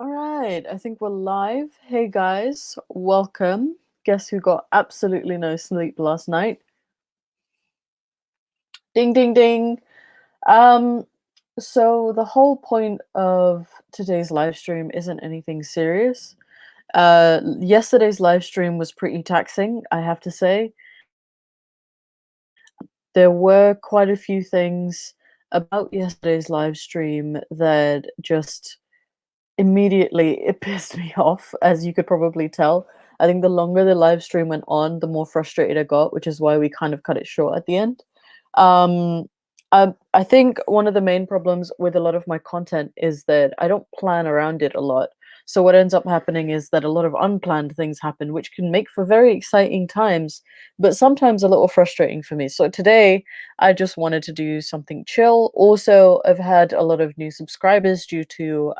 All right, I think we're live. Hey guys, welcome. Guess who got absolutely no sleep last night? Ding ding ding. Um so the whole point of today's live stream isn't anything serious. Yesterday's live stream was pretty taxing, I have to say. There were quite a few things about yesterday's live stream that just immediately it pissed me off, as you could probably tell. I think the longer the live stream went on, the more frustrated I got, which is why we kind of cut it short at the end. Um, I think one of the main problems with a lot of my content is that I don't plan around it a lot. So what ends up happening is that a lot of unplanned things happen, which can make for very exciting times, but sometimes a little frustrating for me. So today, I just wanted to do something chill. Also, I've had a lot of new subscribers due to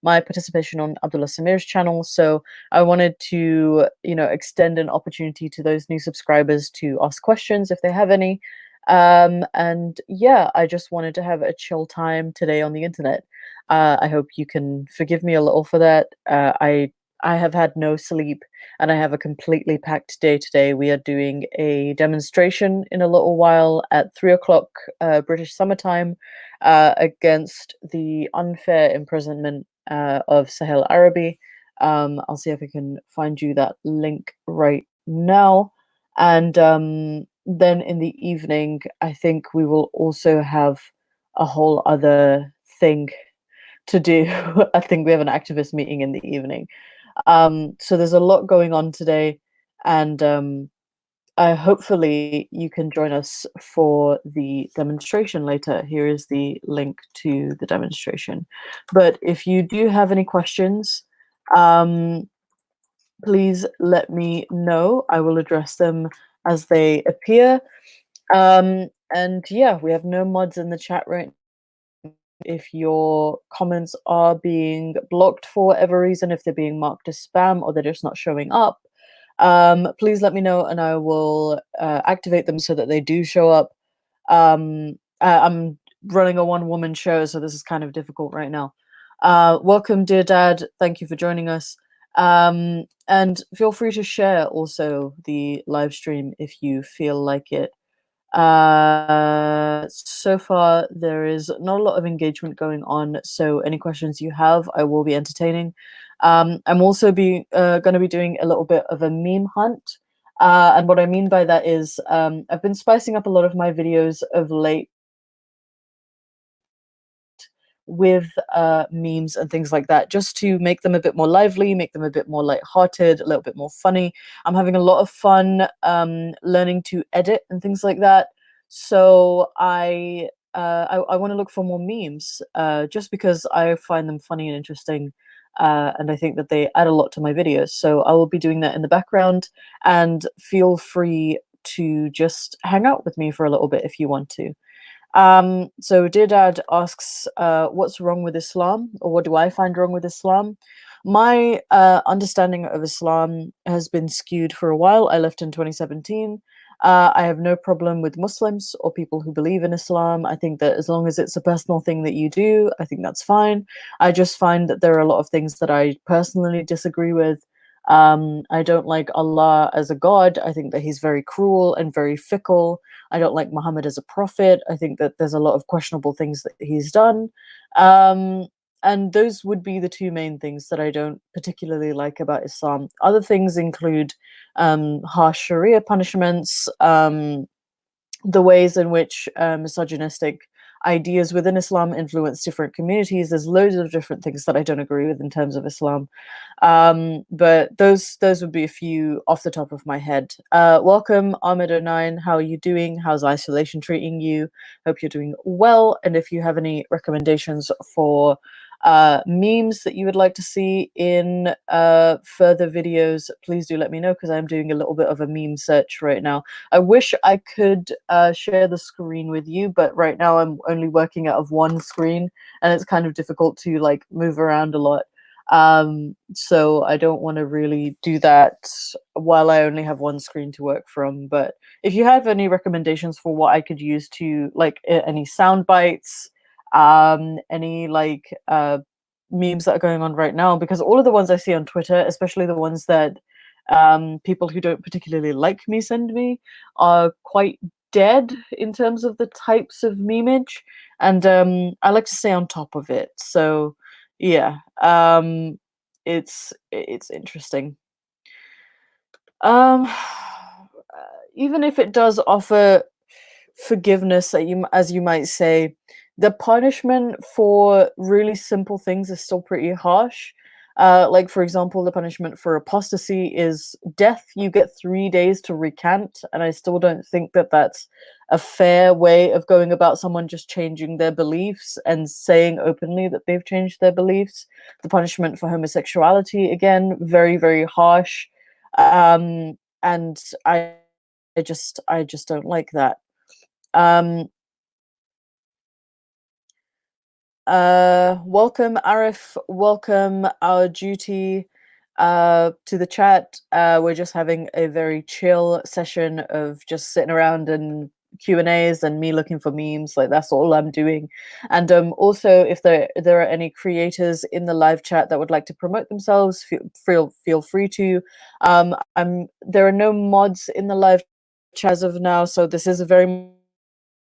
my participation on Abdullah Samir's channel. So I wanted to, extend an opportunity to those new subscribers to ask questions if they have any. And yeah, I just wanted to have a chill time today on the internet. I hope you can forgive me a little for that. I have had no sleep and I have a completely packed day today. We are doing a demonstration in a little while at 3 o'clock British summertime against the unfair imprisonment of Sahel Arabi. I'll see if I can find you that link right now. And then in the evening, I think we will also have a whole other thing to do. I think we have an activist meeting in the evening. So there's a lot going on today, and hopefully you can join us for the demonstration later. Here is the link to the demonstration. But if you do have any questions, um, please let me know. I will address them as they appear. And yeah, we have no mods in the chat right now. If your comments are being blocked for whatever reason, if they're being marked as spam or they're just not showing up, please let me know and I will activate them so that they do show up. I'm running a one-woman show, so this is kind of difficult right now. Welcome, dear Dad. Thank you for joining us. And feel free to share also the live stream if you feel like it. So far, there is not a lot of engagement going on, so any questions you have, I will be entertaining. I'm also going to be doing a little bit of a meme hunt. And what I mean by that is I've been spicing up a lot of my videos of late with memes and things like that, just to make them a bit more lively, make them a bit more lighthearted, a little bit more funny. I'm having a lot of fun learning to edit and things like that. So I want to look for more memes, just because I find them funny and interesting. And I think that they add a lot to my videos. So I will be doing that in the background, and feel free to just hang out with me for a little bit if you want to. So Dear Dad asks, what's wrong with Islam, or what do I find wrong with Islam? My understanding of Islam has been skewed for a while. I left in 2017. I have no problem with Muslims or people who believe in Islam. I think that as long as it's a personal thing that you do, I think that's fine. I just find that there are a lot of things that I personally disagree with. I don't like Allah as a god. I think that he's very cruel and very fickle. I don't like Muhammad as a prophet. I think that there's a lot of questionable things that he's done. Um, and those would be the two main things that I don't particularly like about Islam. Other things include harsh Sharia punishments, the ways in which misogynistic ideas within Islam influence different communities. There's loads of different things that I don't agree with in terms of Islam. But those would be a few off the top of my head. Welcome, Ahmed09. How are you doing? How's isolation treating you? Hope you're doing well. And if you have any recommendations for memes that you would like to see in further videos, please do let me know, because I'm doing a little bit of a meme search right now. I wish I could share the screen with you, but right now I'm only working out of one screen and it's kind of difficult to like move around a lot. So I don't want to really do that while I only have one screen to work from. But if you have any recommendations for what I could use to, like, any sound bites, any like memes that are going on right now, because all of the ones I see on Twitter, especially the ones that people who don't particularly like me send me, are quite dead in terms of the types of memeage, and I like to stay on top of it. So yeah, it's interesting. Um, even if it does offer forgiveness, that as you might say, the punishment for really simple things is still pretty harsh. Like for example, the punishment for apostasy is death. You get 3 days to recant, and I still don't think that that's a fair way of going about someone just changing their beliefs and saying openly that they've changed their beliefs. The punishment for homosexuality, again, very, very harsh. And I just don't like that. Um, welcome, Arif. Welcome, our duty, to the chat. We're just having a very chill session of just sitting around and Q&As and me looking for memes. Like that's all I'm doing. And also, if there are any creators in the live chat that would like to promote themselves, feel free to. There are no mods in the live chat as of now, so this is a very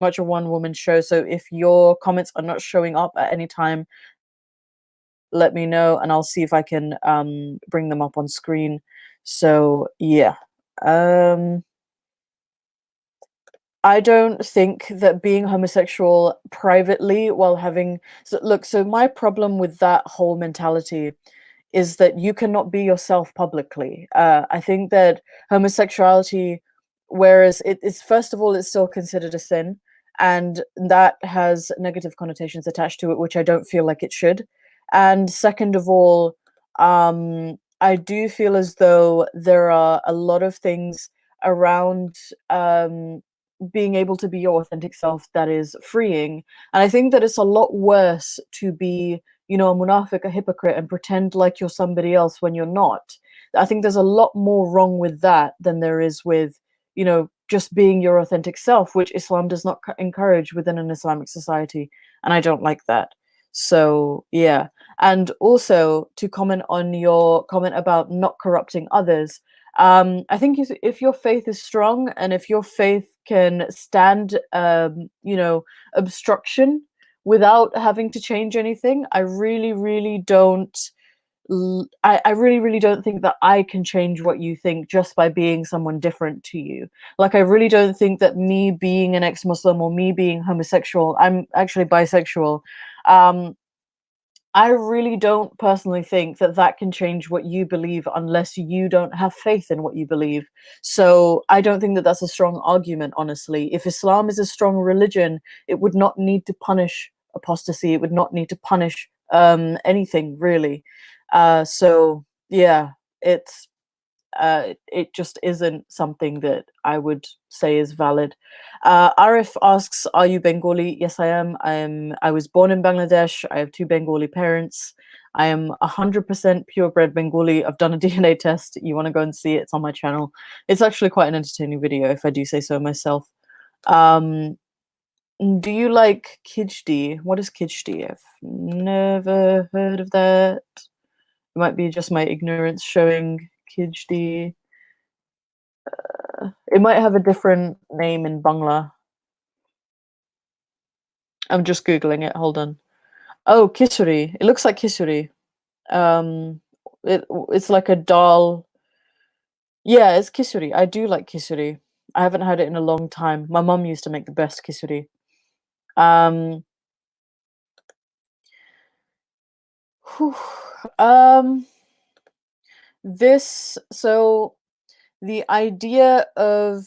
much a one-woman show. So if your comments are not showing up at any time, let me know and I'll see if I can bring them up on screen. So yeah. I don't think that being homosexual privately while having so my problem with that whole mentality is that you cannot be yourself publicly. I think that homosexuality, whereas it is, first of all, it's still considered a sin, and that has negative connotations attached to it, which I don't feel like it should. And second of all, I do feel as though there are a lot of things around being able to be your authentic self that is freeing. And I think that it's a lot worse to be, a munafiq, a hypocrite, and pretend like you're somebody else when you're not. I think there's a lot more wrong with that than there is with, just being your authentic self, which Islam does not encourage within an Islamic society. And I don't like that. So, yeah. And also to comment on your comment about not corrupting others, I think if your faith is strong and if your faith can stand, obstruction without having to change anything, I really, really don't. I really, really don't think that I can change what you think just by being someone different to you. Like, I really don't think that me being an ex-Muslim or me being homosexual, I'm actually bisexual. Um, I really don't personally think that that can change what you believe unless you don't have faith in what you believe. So I don't think that that's a strong argument, honestly. If Islam is a strong religion, it would not need to punish apostasy. It would not need to punish anything, really. So, yeah, it's it just isn't something that I would say is valid. Arif asks, "Are you Bengali?" Yes, I am. I was born in Bangladesh. I have two Bengali parents. I am 100% purebred Bengali. I've done a DNA test. You want to go and see it? It's on my channel. It's actually quite an entertaining video, if I do say so myself. Um, do you like Kijdi? What is Kijdi? I've never heard of that. It might be just my ignorance showing. Kijdi. It might have a different name in Bangla. I'm just googling it. Hold on. Oh, kisuri. It looks like kisuri. Um, it's like a dal. Yeah, it's kisuri. I do like kisuri. I haven't had it in a long time. My mum used to make the best kisuri. Um, whew, um, so the idea of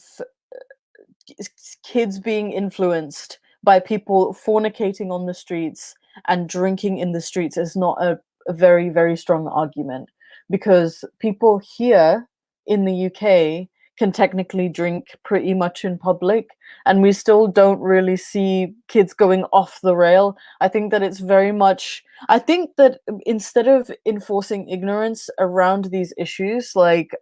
kids being influenced by people fornicating on the streets and drinking in the streets is not a very, very strong argument, because people here in the UK can technically drink pretty much in public, and we still don't really see kids going off the rail. I think that it's very much, I think that instead of enforcing ignorance around these issues like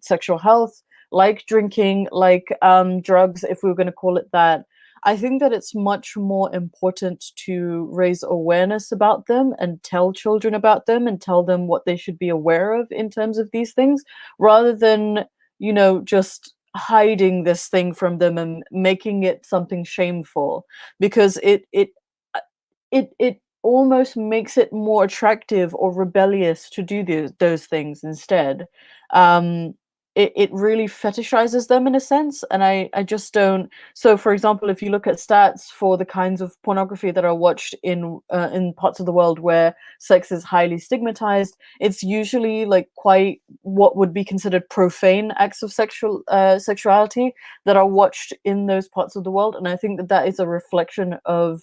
sexual health, like drinking, like drugs, if we were going to call it that, I think that it's much more important to raise awareness about them and tell children about them and tell them what they should be aware of in terms of these things, rather than, just hiding this thing from them and making it something shameful, because it almost makes it more attractive or rebellious to do those things instead. Um, it really fetishizes them in a sense, and I just don't. So, for example, if you look at stats for the kinds of pornography that are watched in parts of the world where sex is highly stigmatized, it's usually like quite what would be considered profane acts of sexuality that are watched in those parts of the world, and I think that that is a reflection of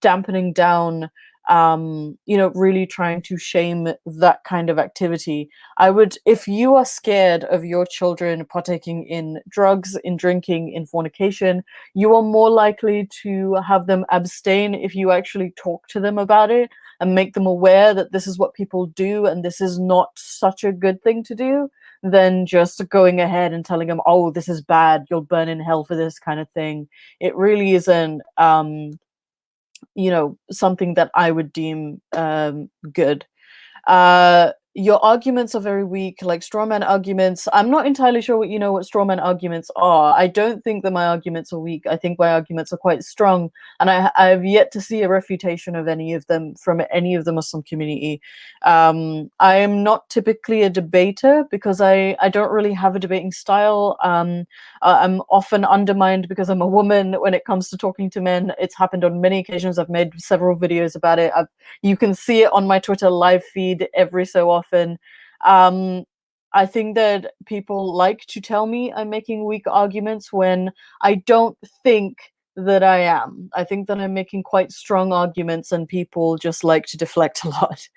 dampening down, really trying to shame that kind of activity. I would, if you are scared of your children partaking in drugs, in drinking, in fornication, you are more likely to have them abstain if you actually talk to them about it and make them aware that this is what people do and this is not such a good thing to do, than just going ahead and telling them, oh, this is bad, you'll burn in hell for this kind of thing. It really isn't something that I would deem good. Your arguments are very weak, like strawman arguments. I'm not entirely sure what strawman arguments are. I don't think that my arguments are weak. I think my arguments are quite strong, and I have yet to see a refutation of any of them from any of the Muslim community. I am not typically a debater because I don't really have a debating style. I'm often undermined because I'm a woman when it comes to talking to men. It's happened on many occasions. I've made several videos about it. You can see it on my Twitter live feed every so often. Um, I think that people like to tell me I'm making weak arguments when I don't think that I am. I think that I'm making quite strong arguments and people just like to deflect a lot.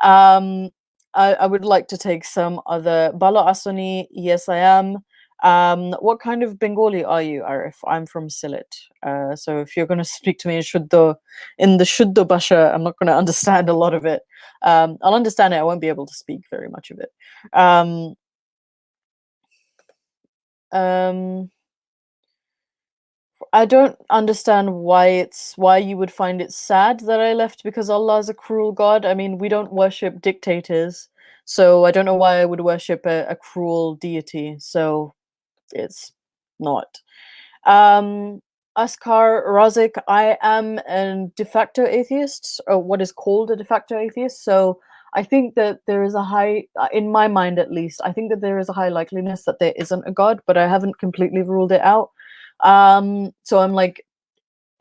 Um, I would like to take some other. Bala Asani, yes, I am. What kind of Bengali are you, Arif? I'm from Sylhet. So if you're going to speak to me in the Shuddha Basha, I'm not going to understand a lot of it. I'll understand it. I won't be able to speak very much of it. Um, um, I don't understand why you would find it sad that I left because Allah is a cruel God. I mean, we don't worship dictators, so I don't know why I would worship a cruel deity. So it's not. Um, Askar Razik, I am a de facto atheist, or what is called a de facto atheist. So I think that there is a high, in my mind at least, I think that there is a high likeliness that there isn't a God, but I haven't completely ruled it out. So I'm like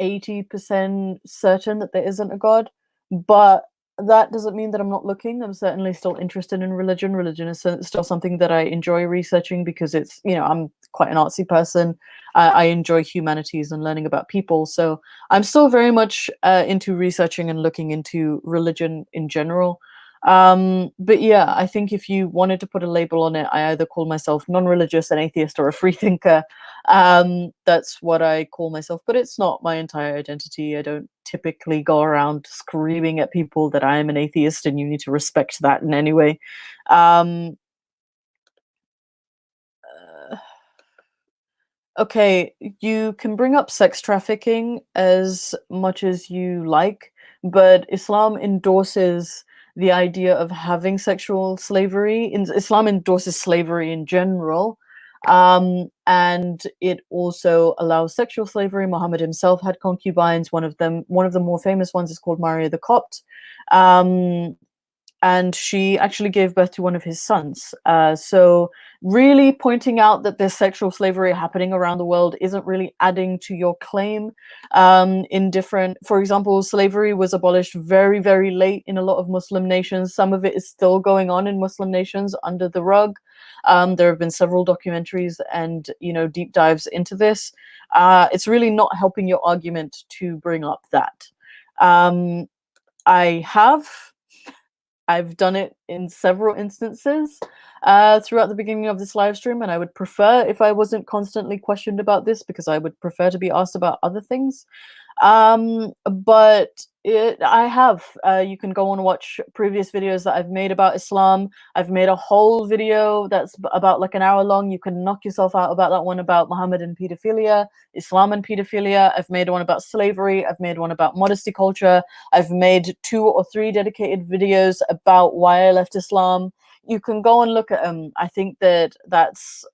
80% certain that there isn't a God, but that doesn't mean that I'm not looking. I'm certainly still interested in religion. Religion is still something that I enjoy researching because it's, I'm quite an artsy person. I enjoy humanities and learning about people. So I'm still very much into researching and looking into religion in general. But yeah, I think if you wanted to put a label on it, I either call myself non-religious, an atheist, or a free thinker. That's what I call myself, but it's not my entire identity. I don't typically go around screaming at people that I am an atheist and you need to respect that in any way. Um, uh, okay, you can bring up sex trafficking as much as you like, but Islam endorses the idea of having sexual slavery. Islam endorses slavery in general, and it also allows sexual slavery. Muhammad himself had concubines. One of the more famous ones is called Maria the Copt. Um, and she actually gave birth to one of his sons. So really pointing out that there's sexual slavery happening around the world isn't really adding to your claim. For example, slavery was abolished very, very late in a lot of Muslim nations. Some of it is still going on in Muslim nations under the rug. There have been several documentaries and deep dives into this. It's really not helping your argument to bring up that. Um, I have I've done it in several instances throughout the beginning of this live stream, and I would prefer if I wasn't constantly questioned about this because I would prefer to be asked about other things. But I have. You can go and watch previous videos that I've made about Islam. I've made a whole video that's about like an hour long. You can knock yourself out about that one about Muhammad and pedophilia, Islam and pedophilia. I've made one about slavery. I've made one about modesty culture. I've made 2 or 3 dedicated videos about why I left Islam. You can go and look at them. I think that that's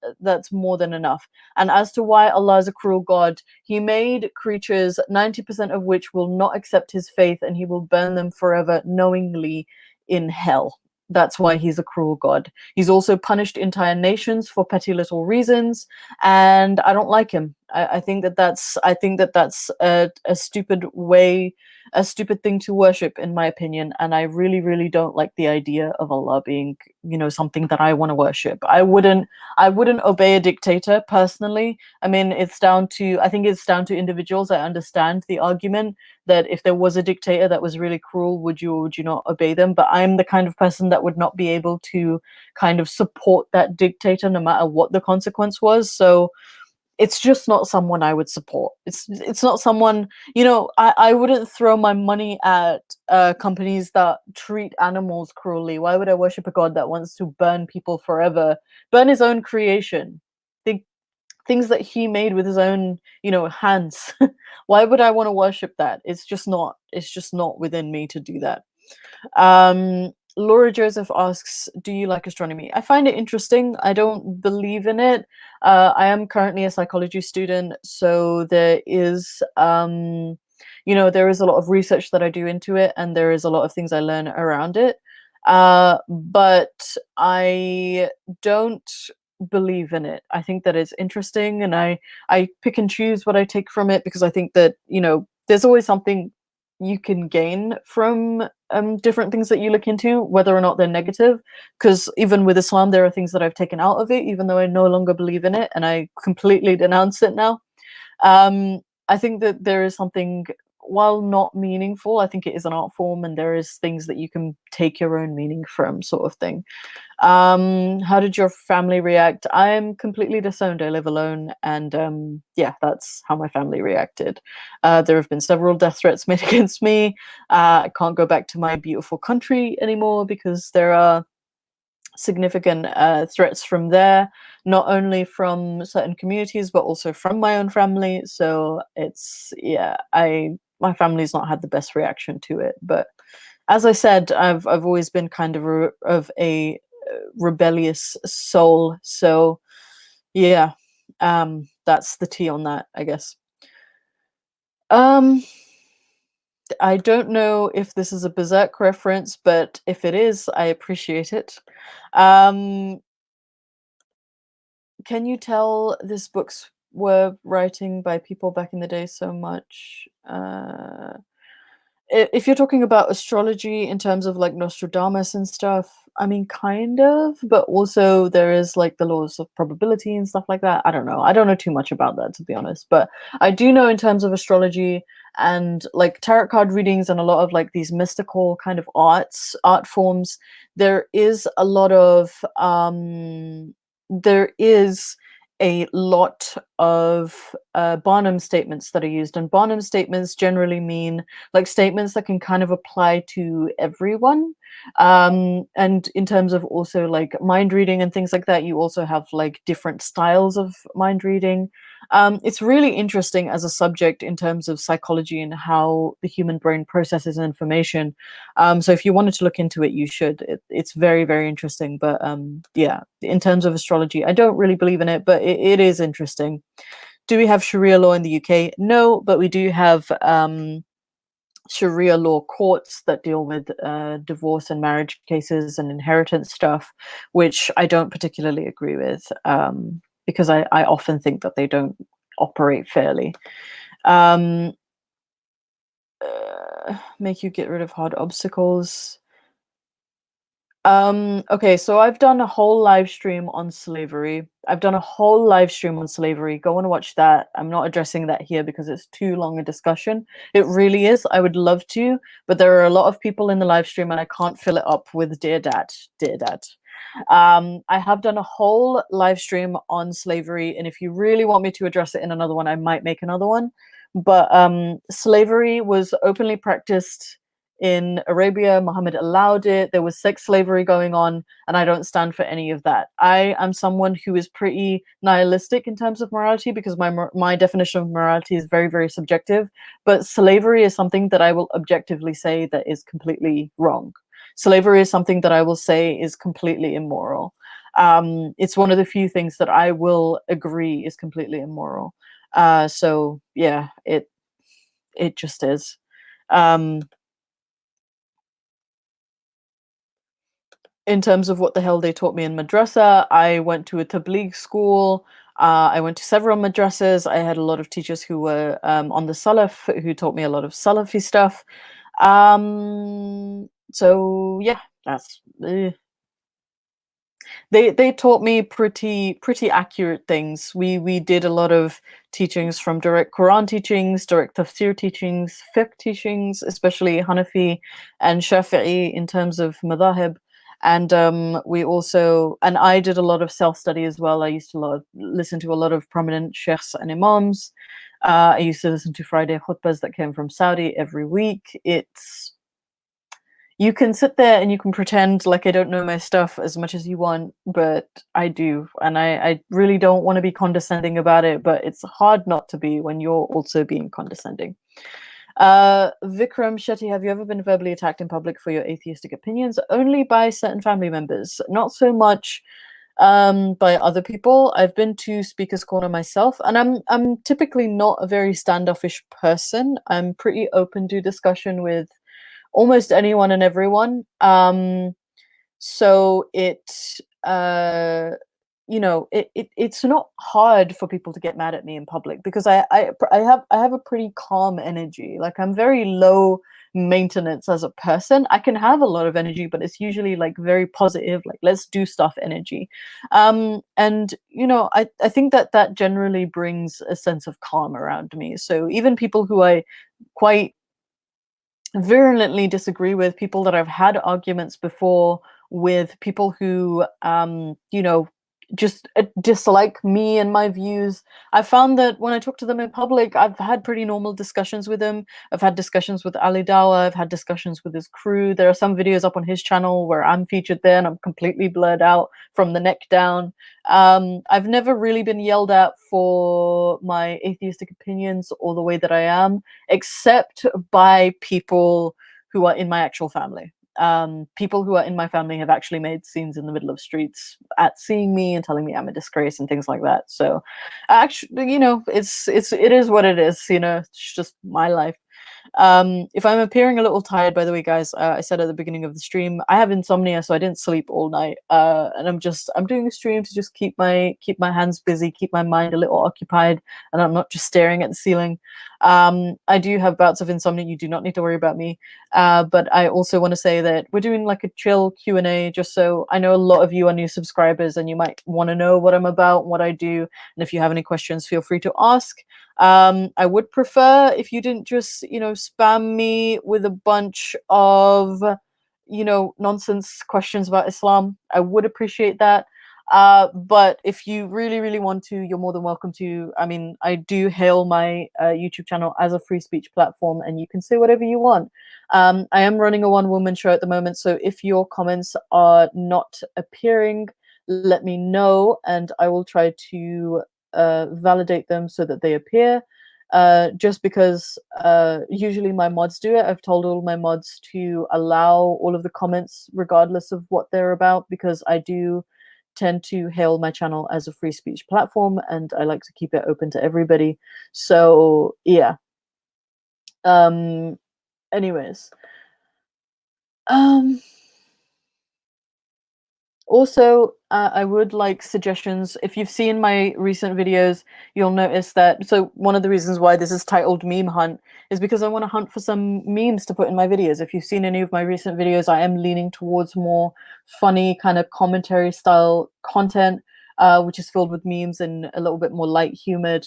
more than enough. And as to why Allah is a cruel God, He made creatures, 90% of which will not accept His faith, and He will burn them forever knowingly in hell. That's why He's a cruel God. He's also punished entire nations for petty little reasons, and I don't like Him. I think that that's a stupid way, a stupid thing to worship, in my opinion. And I really, really don't like the idea of Allah being, something that I want to worship. I wouldn't obey a dictator personally. I mean, I think it's down to individuals. I understand the argument that if there was a dictator that was really cruel, would you or would you not obey them? But I'm the kind of person that would not be able to kind of support that dictator no matter what the consequence was. So it's just not someone I would support. It's not someone, I wouldn't throw my money at companies that treat animals cruelly. Why would I worship a god that wants to burn people forever, burn his own creation, the things that he made with his own, hands? Why would I want to worship that? It's just not within me to do that. Laura Joseph asks, do you like astronomy? I find it interesting. I don't believe in it. I am currently a psychology student, so there is there is a lot of research that I do into it, and there is a lot of things I learn around it. But I don't believe in it. I think that it's interesting, and I pick and choose what I take from it, because I think that, there's always something you can gain from different things that you look into, whether or not they're negative. Because even with Islam, there are things that I've taken out of it, even though I no longer believe in it, and I completely denounce it now. I think that there is something, while not meaningful, I think it is an art form, and there is things that you can take your own meaning from, sort of thing. How did your family react? I'm completely disowned. I live alone, and yeah, that's how my family reacted. There have been several death threats made against me. I can't go back to my beautiful country anymore because there are significant threats from there, not only from certain communities but also from my own family. So it's, yeah, my family's not had the best reaction to it. But as I said, I've always been kind of a rebellious soul. So yeah, that's the tea on that, I guess. I don't know if this is a Berserk reference, but if it is, I appreciate it. Um, can you tell this books were writing by people back in the day so much? If you're talking about astrology in terms of like Nostradamus and stuff, I mean, kind of, but also there is like the laws of probability and stuff like that. I don't know. I don't know too much about that, to be honest, but I do know in terms of astrology and like tarot card readings and a lot of like these mystical kind of art forms, there is a lot of there is a lot of Barnum statements that are used, and Barnum statements generally mean like statements that can kind of apply to everyone. And in terms of also like mind reading and things like that, you also have like different styles of mind reading. It's really interesting as a subject in terms of psychology and how the human brain processes information. So if you wanted to look into it, you should. It's very, very interesting. But yeah, in terms of astrology, I don't really believe in it, but it is interesting. Do we have Sharia law in the UK? No, but we do have Sharia law courts that deal with divorce and marriage cases and inheritance stuff, which I don't particularly agree with, because I often think that they don't operate fairly. Make you get rid of hard obstacles. Okay, so I've done a whole live stream on slavery. Go and watch that. I'm not addressing that here because it's too long a discussion. It really is. I would love to, but there are a lot of people in the live stream and I can't fill it up with dear dad, dear dad. I have done a whole live stream on slavery, and if you really want me to address it in another one, I might make another one. but slavery was openly practiced in Arabia. Muhammad allowed it. There was sex slavery going on, and I don't stand for any of that. I am someone who is pretty nihilistic in terms of morality because my definition of morality is very, very subjective. But slavery is something that I will objectively say that is completely wrong. Slavery is something that I will say is completely immoral. It's one of the few things that I will agree is completely immoral. So yeah, it just is. Um, in terms of what the hell they taught me in madrasa, I went to a tabligh school. I went to several madrasas. I had a lot of teachers who were on the Salaf who taught me a lot of Salafi stuff. So yeah, that's they taught me pretty accurate things. We did a lot of teachings from direct Quran teachings, direct tafsir teachings, fiqh teachings, especially Hanafi and Shafi'i in terms of madhahib. And we also, and I did a lot of self study as well. I used to listen to a lot of prominent sheikhs and imams. I used to listen to Friday khutbas that came from Saudi every week. It's You can sit there and you can pretend like I don't know my stuff as much as you want, but I do. And I really don't want to be condescending about it, but it's hard not to be when you're also being condescending. Vikram Shetty, have you ever been verbally attacked in public for your atheistic opinions? Only by certain family members, not so much by other people. I've been to Speaker's Corner myself, and I'm typically not a very standoffish person. I'm pretty open to discussion with almost anyone and everyone. So uh, it's not hard for people to get mad at me in public because I have a pretty calm energy. Like I'm very low maintenance as a person. I can have a lot of energy, but it's usually like very positive, like let's do stuff energy. And I think that generally brings a sense of calm around me. So even people who I quite virulently disagree with, people that I've had arguments before with, people who just dislike me and my views. I found that when I talk to them in public, I've had pretty normal discussions with them. I've had discussions with Ali Dawa, I've had discussions with his crew. There are some videos up on his channel where I'm featured there and I'm completely blurred out from the neck down. I've never really been yelled at for my atheistic opinions or the way that I am, except by people who are in my actual family. People who are in my family have actually made scenes in the middle of streets at seeing me and telling me I'm a disgrace and things like that. So, actually, it is what it is. It's just my life. If I'm appearing a little tired, by the way, guys, I said at the beginning of the stream, I have insomnia, so I didn't sleep all night. And I'm doing a stream to just keep my hands busy, keep my mind a little occupied, and I'm not just staring at the ceiling. I do have bouts of insomnia. You do not need to worry about me. But I also want to say that we're doing like a chill Q&A, just so I know a lot of you are new subscribers and you might want to know what I'm about, what I do. And if you have any questions, feel free to ask. I would prefer if you didn't just, spam me with a bunch of, nonsense questions about Islam. I would appreciate that. But if you really, really want to, you're more than welcome to. I mean, I do hail my YouTube channel as a free speech platform, and you can say whatever you want. I am running a one-woman show at the moment, so if your comments are not appearing, let me know, and I will try to validate them so that they appear. Just because usually my mods do it. I've told all my mods to allow all of the comments regardless of what they're about, because I do tend to hail my channel as a free speech platform and I like to keep it open to everybody. So yeah. Anyways. Also, I would like suggestions. If you've seen my recent videos, you'll notice that. So one of the reasons why this is titled Meme Hunt is because I want to hunt for some memes to put in my videos. If you've seen any of my recent videos, I am leaning towards more funny kind of commentary style content, which is filled with memes and a little bit more light humored,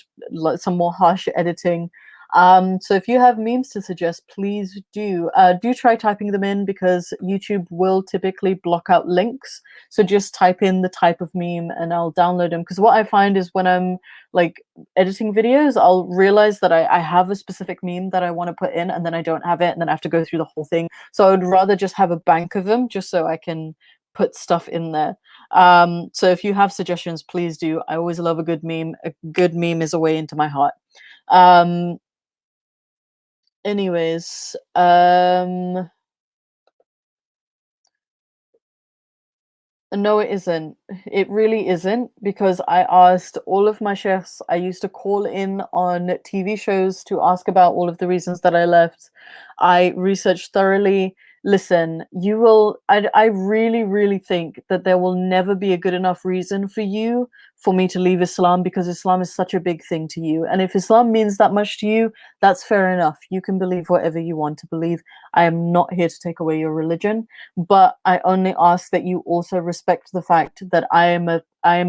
some more harsh editing. So if you have memes to suggest, please do. Do try typing them in because YouTube will typically block out links. So just type in the type of meme and I'll download them. Because what I find is when I'm like editing videos, I'll realize that I have a specific meme that I want to put in and then I don't have it and then I have to go through the whole thing. So I would rather just have a bank of them just so I can put stuff in there. So if you have suggestions, please do. I always love a good meme. A good meme is a way into my heart. Um, anyways, no, it isn't. It really isn't because I asked all of my chefs. I used to call in on TV shows to ask about all of the reasons that I left. I researched thoroughly. Listen, you will. I really, really think that there will never be a good enough reason for you for me to leave Islam because Islam is such a big thing to you. And if Islam means that much to you, that's fair enough. You can believe whatever you want to believe. I am not here to take away your religion, but I only ask that you also respect the fact that I am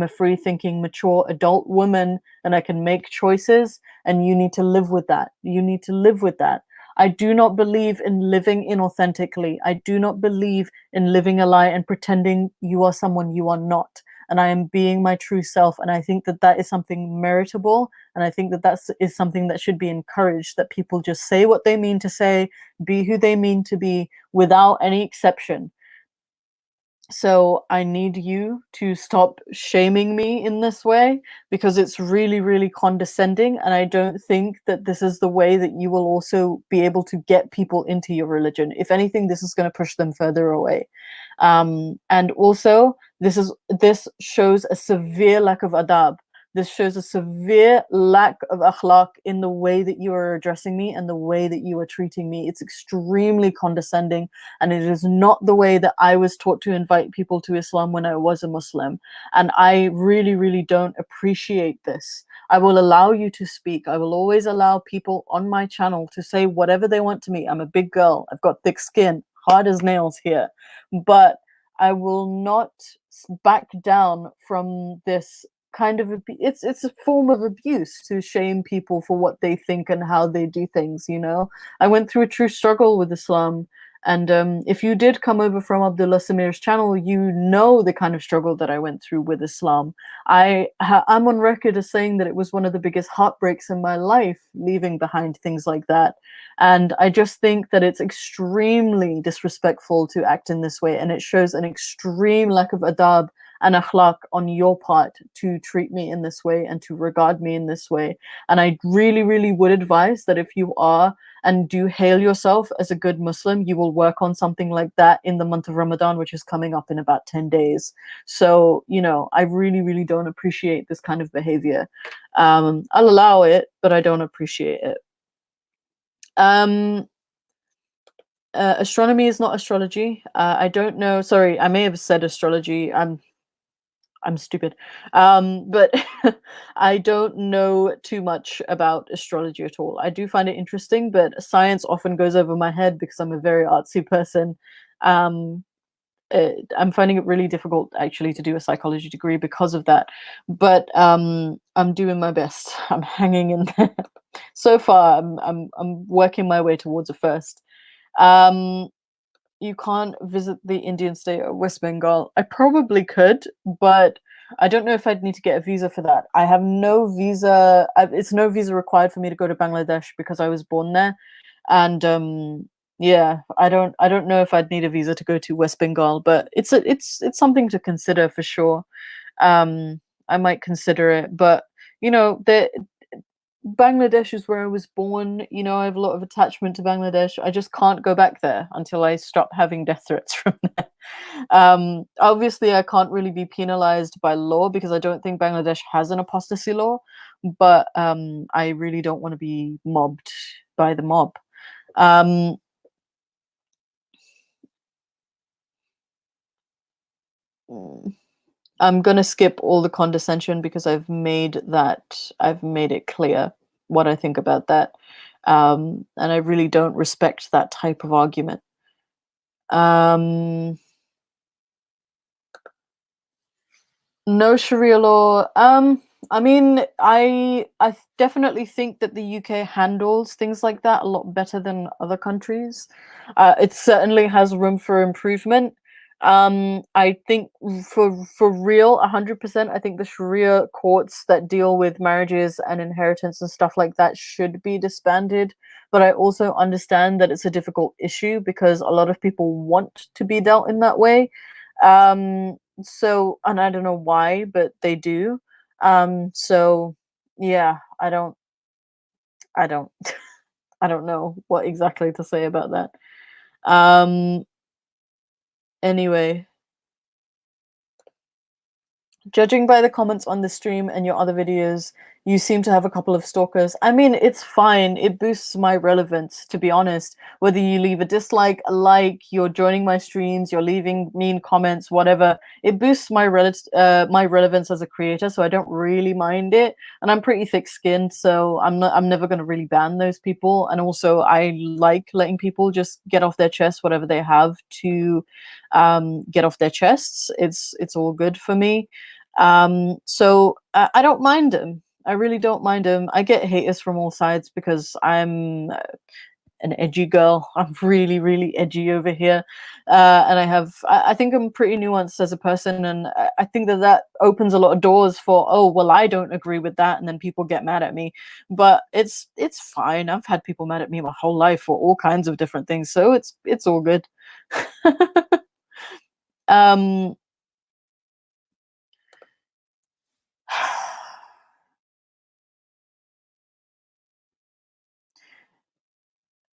a free thinking, mature adult woman and I can make choices and you need to live with that. You need to live with that. I do not believe in living inauthentically. I do not believe in living a lie and pretending you are someone you are not. And I am being my true self. And I think that that is something meritable. And I think that is something that should be encouraged, that people just say what they mean to say, be who they mean to be without any exception. So I need you to stop shaming me in this way because it's really, really condescending. And I don't think that this is the way that you will also be able to get people into your religion. If anything, this is going to push them further away. And also, this shows a severe lack of adab. This shows a severe lack of akhlaq in the way that you are addressing me and the way that you are treating me. It's extremely condescending, and it is not the way that I was taught to invite people to Islam when I was a Muslim. And I really, really don't appreciate this. I will allow you to speak. I will always allow people on my channel to say whatever they want to me. I'm a big girl. I've got thick skin, hard as nails here. But I will not back down from this kind of it's a form of abuse to shame people for what they think and how they do things. I went through a true struggle with Islam, and if you did come over from Abdullah Samir's channel, you know the kind of struggle that I went through with Islam. I'm on record as saying that it was one of the biggest heartbreaks in my life, leaving behind things like that. And I just think that it's extremely disrespectful to act in this way, and it shows an extreme lack of adab and akhlaq on your part to treat me in this way and to regard me in this way. And I really, really would advise that if you are and do hail yourself as a good Muslim, you will work on something like that in the month of Ramadan, which is coming up in about 10 days. So, I really, really don't appreciate this kind of behavior. I'll allow it, but I don't appreciate it. Astronomy is not astrology. I don't know. Sorry, I may have said astrology. I'm stupid. But I don't know too much about astrology at all. I do find it interesting, but science often goes over my head because I'm a very artsy person. I'm finding it really difficult actually to do a psychology degree because of that. But I'm doing my best. I'm hanging in there. So far, I'm working my way towards a first. You can't visit the Indian state of West Bengal. I probably could, but I don't know if I'd need to get a visa for that. I have no visa. It's no visa required for me to go to Bangladesh because I was born there, and yeah, I don't know if I'd need a visa to go to West Bengal, but it's something to consider for sure. I might consider it, but the Bangladesh is where I was born. I have a lot of attachment to Bangladesh. I just can't go back there until I stop having death threats from there. Obviously, I can't really be penalized by law because I don't think Bangladesh has an apostasy law, but I really don't want to be mobbed by the mob. I'm gonna skip all the condescension because I've made it clear what I think about that. And I really don't respect that type of argument. No Sharia law. I mean, I definitely think that the UK handles things like that a lot better than other countries. It certainly has room for improvement. I think for real, 100%, I think the Sharia courts that deal with marriages and inheritance and stuff like that should be disbanded. But I also understand that it's a difficult issue because a lot of people want to be dealt in that way. So, and I don't know why, but they do. So yeah, I don't I don't know what exactly to say about that. Um anyway, judging by the comments on the stream and your other videos, you seem to have a couple of stalkers. I mean, it's fine. It boosts my relevance, to be honest. Whether you leave a dislike, a like, you're joining my streams, you're leaving mean comments, whatever, it boosts my relevance as a creator, so I don't really mind it. And I'm pretty thick-skinned, so I'm never going to really ban those people. And also, I like letting people just get off their chest whatever they have to get off their chests. It's all good for me. So I don't mind him. I really don't mind him. I get haters from all sides because I'm an edgy girl. I'm really, really edgy over here. And I think I'm pretty nuanced as a person. And I think that that opens a lot of doors for, oh, well, I don't agree with that. And then people get mad at me. But it's fine. I've had people mad at me my whole life for all kinds of different things. So it's all good. um,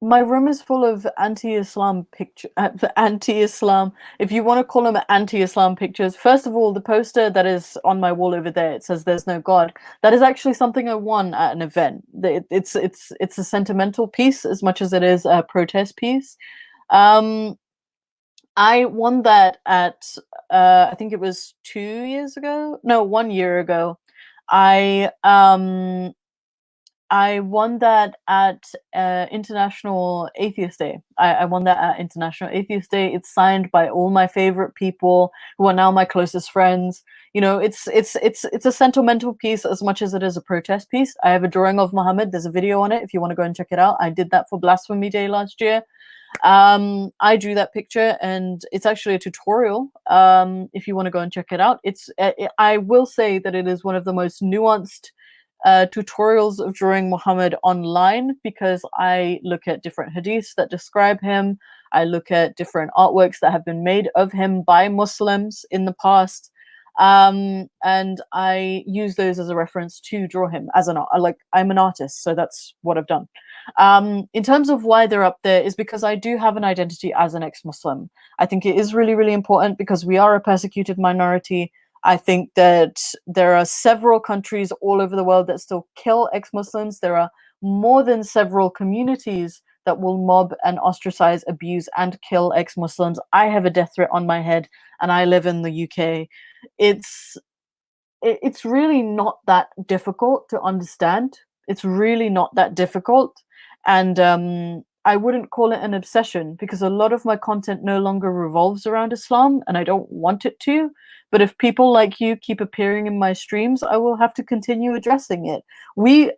My room is full of anti-Islam picture, anti-Islam. If you want to call them anti-Islam pictures, first of all, the poster that is on my wall over there, it says "There's no God." That is actually something I won at an event. It's a sentimental piece as much as it is a protest piece. Um, I won that at I think it was 2 years ago. No, 1 year ago. I um I won that at International Atheist Day. I won that at International Atheist Day. It's signed by all my favorite people who are now my closest friends. You know, it's a sentimental piece as much as it is a protest piece. I have a drawing of Muhammad. There's a video on it if you want to go and check it out. I did that for Blasphemy Day last year. I drew that picture, and it's actually a tutorial. If you want to go and check it out, I will say that it is one of the most nuanced tutorials of drawing Muhammad online, because I look at different hadiths that describe him. I look at different artworks that have been made of him by Muslims in the past. And I use those as a reference to draw him as an art. Like, I'm an artist, so that's what I've done. In terms of why they're up there, is because I do have an identity as an ex-Muslim. I think it is really, really important because we are a persecuted minority. I think that there are several countries all over the world that still kill ex-Muslims. There are more than several communities that will mob and ostracize, abuse, and kill ex-Muslims. I have a death threat on my head, and I live in the UK. It's it's really not that difficult to understand. It's really not that difficult. And I wouldn't call it an obsession, because a lot of my content no longer revolves around Islam, and I don't want it to. But if people like you keep appearing in my streams, I will have to continue addressing it.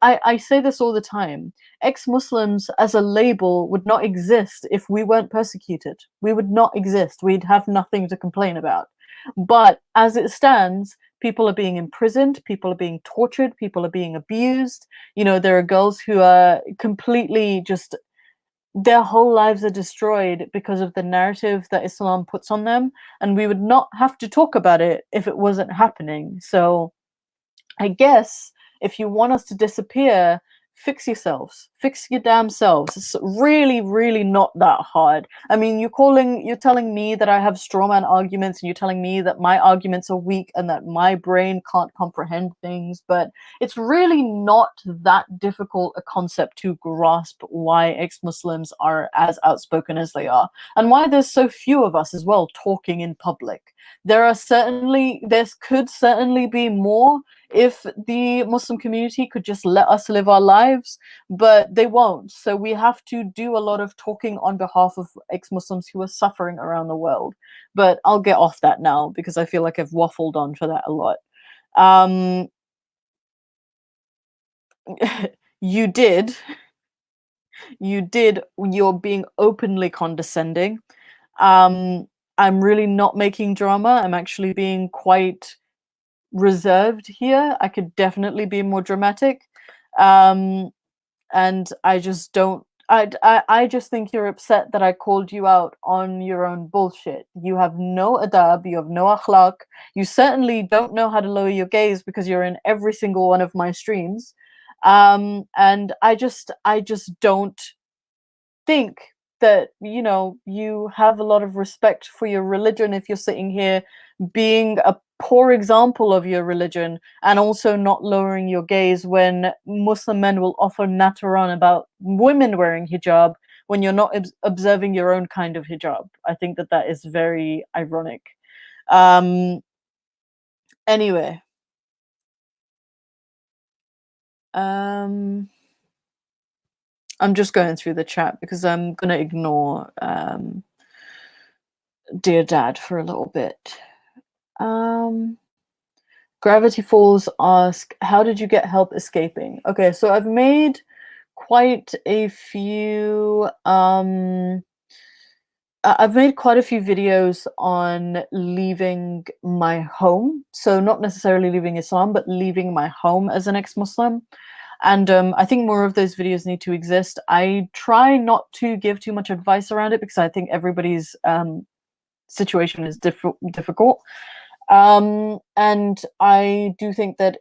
I say this all the time. Ex-Muslims as a label would not exist if we weren't persecuted. We would not exist. We'd have nothing to complain about. But as it stands, people are being imprisoned, people are being tortured, people are being abused. You know, there are girls who are completely just, their whole lives are destroyed because of the narrative that Islam puts on them, and we would not have to talk about it if it wasn't happening. So I guess if you want us to disappear, fix yourselves. Fix your damn selves. It's really, really not that hard. I mean, you're telling me that I have strawman arguments, and you're telling me that my arguments are weak and that my brain can't comprehend things, but it's really not that difficult a concept to grasp why ex-Muslims are as outspoken as they are, and why there's so few of us as well talking in public. There could certainly be more if the Muslim community could just let us live our lives, but they won't. So we have to do a lot of talking on behalf of ex-Muslims who are suffering around the world. But I'll get off that now because I feel like I've waffled on for that a lot. Um, you did, you're being openly condescending. Um, I'm really not making drama. I'm actually being quite reserved here. I could definitely be more dramatic. Um, and I just don't. I just think you're upset that I called you out on your own bullshit. You have no adab, you have no akhlaq. You certainly don't know how to lower your gaze because you're in every single one of my streams. And I just don't think that, you have a lot of respect for your religion if you're sitting here being a poor example of your religion and also not lowering your gaze when Muslim men will offer nataran about women wearing hijab when you're not observing your own kind of hijab. I think that that is very ironic. um anyway, um I'm just going through the chat because I'm going to ignore dear dad for a little bit. um Gravity Falls ask, how did you get help escaping? Okay, so I've made quite a few I've made quite a few videos on leaving my home. So not necessarily leaving Islam, but leaving my home as an ex-Muslim. And I think more of those videos need to exist. I try not to give too much advice around it because I think everybody's situation is difficult. And I do think that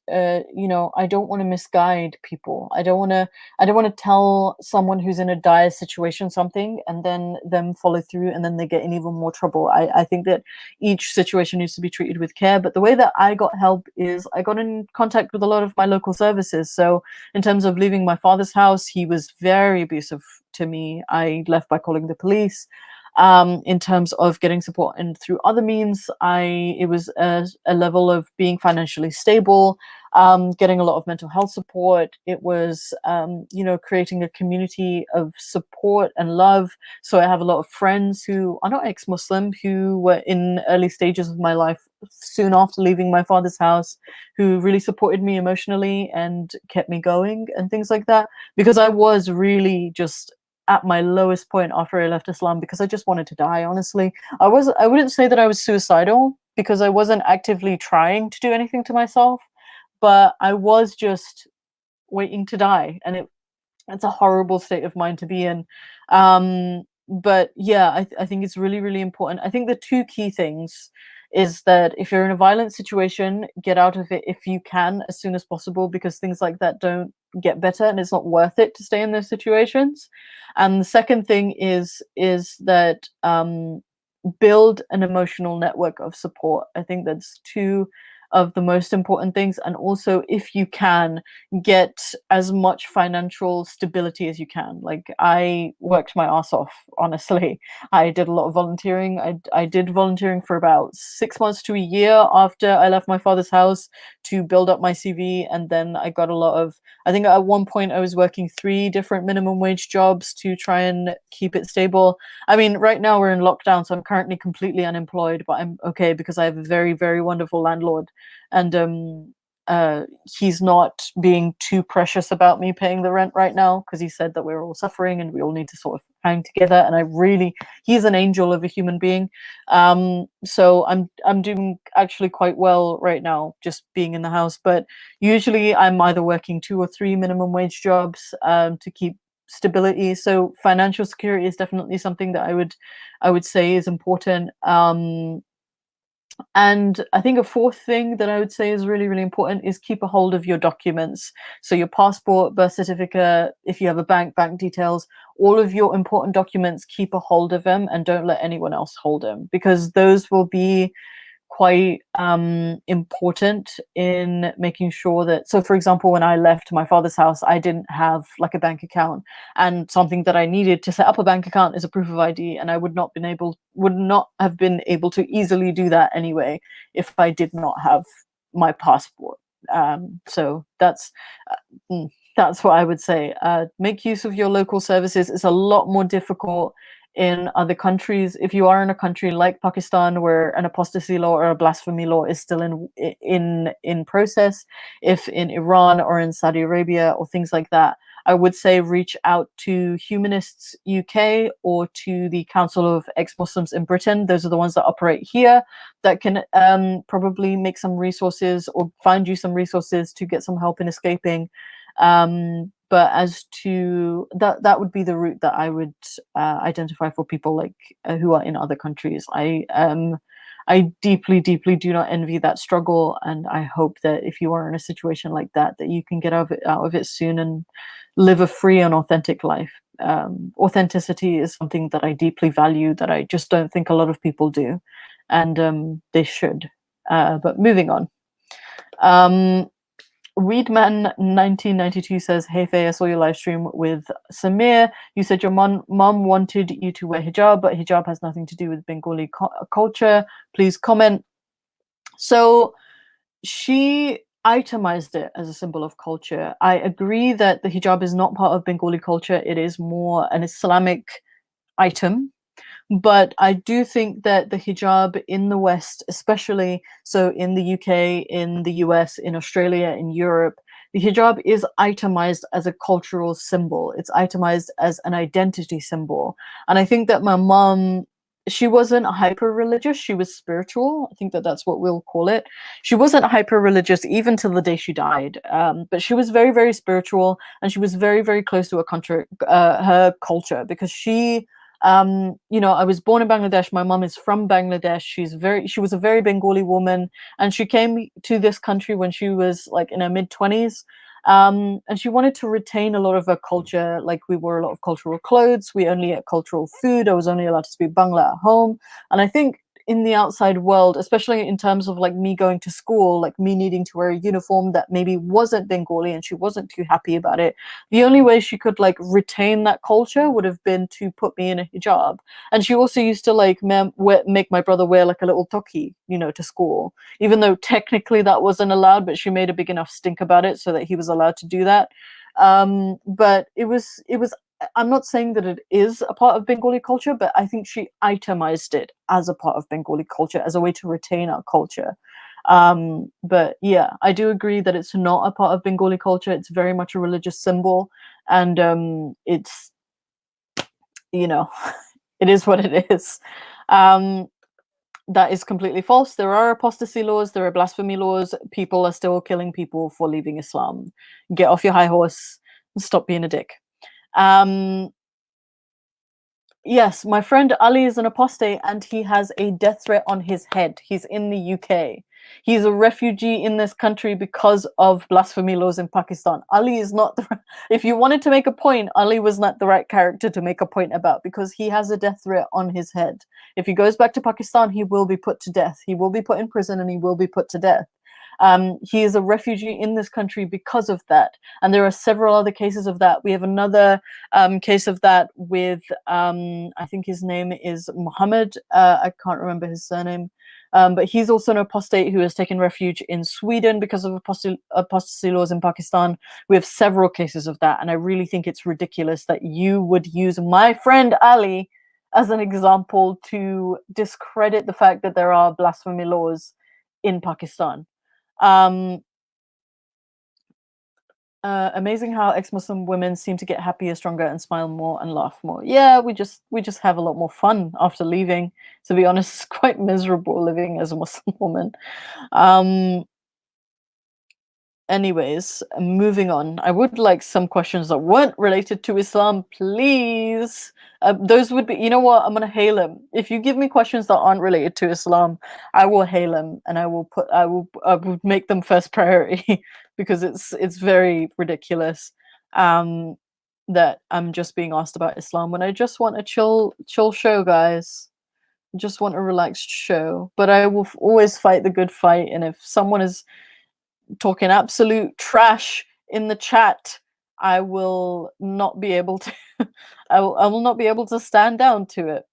I don't want to misguide people. I don't want to tell someone who's in a dire situation something and then them follow through and then they get in even more trouble. I think that each situation needs to be treated with care. But the way that I got help is I got in contact with a lot of my local services. So in terms of leaving my father's house, he was very abusive to me. I left by calling the police. In terms of getting support and through other means, it was a level of being financially stable, getting a lot of mental health support. It was creating a community of support and love. So I have a lot of friends who are not ex-Muslim, who were in early stages of my life soon after leaving my father's house, who really supported me emotionally and kept me going and things like that, because I was really just at my lowest point after I left Islam because I just wanted to die, honestly. I wouldn't say that I was suicidal because I wasn't actively trying to do anything to myself, but I was just waiting to die, and it's a horrible state of mind to be in. But yeah, I think it's really, really important. I think the two key things is that if you're in a violent situation, get out of it if you can as soon as possible, because things like that don't get better and it's not worth it to stay in those situations. And the second thing is that build an emotional network of support. I think that's two of the most important things. And also, if you can, get as much financial stability as you can. Like, I worked my ass off, honestly. I did a lot of volunteering. I did volunteering for about 6 months to a year after I left my father's house to build up my CV. And then I got a lot of, I think at one point I was working 3 different minimum wage jobs to try and keep it stable. I mean, right now we're in lockdown, so I'm currently completely unemployed, but I'm okay because I have a very, very wonderful landlord, and he's not being too precious about me paying the rent right now because he said that we're all suffering and we all need to sort of hang together. And he's an angel of a human being. So I'm doing actually quite well right now, just being in the house. But usually I'm either working 2 or 3 minimum wage jobs to keep stability. So financial security is definitely something that I would say is important. And I think a fourth thing that I would say is really, really important is keep a hold of your documents. So your passport, birth certificate, if you have a bank details, all of your important documents, keep a hold of them and don't let anyone else hold them, because those will be quite important in making sure that, so for example, when I left my father's house, I didn't have like a bank account, and something that I needed to set up a bank account is a proof of ID, and I would not have been able to easily do that anyway if I did not have my passport. So uh, that's what I would say. Make use of your local services. It's a lot more difficult in other countries. If you are in a country like Pakistan where an apostasy law or a blasphemy law is still in process, if in Iran or in Saudi Arabia or things like that, I would say reach out to Humanists UK or to the Council of Ex-Muslims in Britain. Those are the ones that operate here that can probably make some resources or find you some resources to get some help in escaping. But as to that, that would be the route that I would identify for people like who are in other countries. I deeply, deeply do not envy that struggle, and I hope that if you are in a situation like that, that you can get out of it soon and live a free and authentic life. Authenticity is something that I deeply value, that I just don't think a lot of people do, and they should. But moving on. Weedman 1992 says, "Hey Faye, I saw your live stream with Samir. You said your mom wanted you to wear hijab, but hijab has nothing to do with Bengali culture. Please comment." So she itemized it as a symbol of culture. I agree that the hijab is not part of Bengali culture. It is more an Islamic item. But I do think that the hijab in the West, especially so in the UK, in the US, in Australia, in Europe, the hijab is itemized as a cultural symbol. It's itemized as an identity symbol. And I think that my mom, she wasn't hyper religious, she was spiritual. I think that that's what we'll call it. She wasn't hyper religious even till the day she died. But she was very, very spiritual, and she was very, very close to her culture, because she I was born in Bangladesh. My mom is from Bangladesh. She was a very Bengali woman, and she came to this country when she was like in her mid-20s. And she wanted to retain a lot of her culture. Like, we wore a lot of cultural clothes. We only ate cultural food. I was only allowed to speak Bangla at home. And I think in the outside world, especially in terms of like me going to school, like me needing to wear a uniform that maybe wasn't Bengali and she wasn't too happy about it, the only way she could like retain that culture would have been to put me in a hijab. And she also used to like make my brother wear like a little toki, to school, even though technically that wasn't allowed, but she made a big enough stink about it so that he was allowed to do that. But it was I'm not saying that it is a part of Bengali culture, but I think she itemized it as a part of Bengali culture, as a way to retain our culture. But yeah, I do agree that it's not a part of Bengali culture. It's very much a religious symbol, and it's it is what it is. Um, that is completely false. There are apostasy laws, there are blasphemy laws. People are still killing people for leaving Islam. Get off your high horse and stop being a dick. Yes, my friend Ali is an apostate and he has a death threat on his head. He's in the UK. He's a refugee in this country because of blasphemy laws in Pakistan. Ali is not if you wanted to make a point, Ali was not the right character to make a point about, because he has a death threat on his head. If he goes back to Pakistan, he will be put to death. He will be put in prison and he will be put to death. He is a refugee in this country because of that. And there are several other cases of that. We have another case of that with, I think his name is Muhammad. I can't remember his surname. But he's also an apostate who has taken refuge in Sweden because of apostasy laws in Pakistan. We have several cases of that. And I really think it's ridiculous that you would use my friend Ali as an example to discredit the fact that there are blasphemy laws in Pakistan. Um, Amazing how ex-Muslim women seem to get happier, stronger, and smile more and laugh more. Yeah, we just have a lot more fun after leaving. To be honest, it's quite miserable living as a Muslim woman. Um, Anyways, moving on. I would like some questions that weren't related to Islam, please. Those would be, you know what? I'm gonna hail him. If you give me questions that aren't related to Islam, I will hail him, and I will make them first priority because it's very ridiculous that I'm just being asked about Islam when I just want a chill show, guys. I just want a relaxed show. But I will always fight the good fight, and if someone is talking absolute trash in the chat, I will not be able to I will not be able to stand down to it.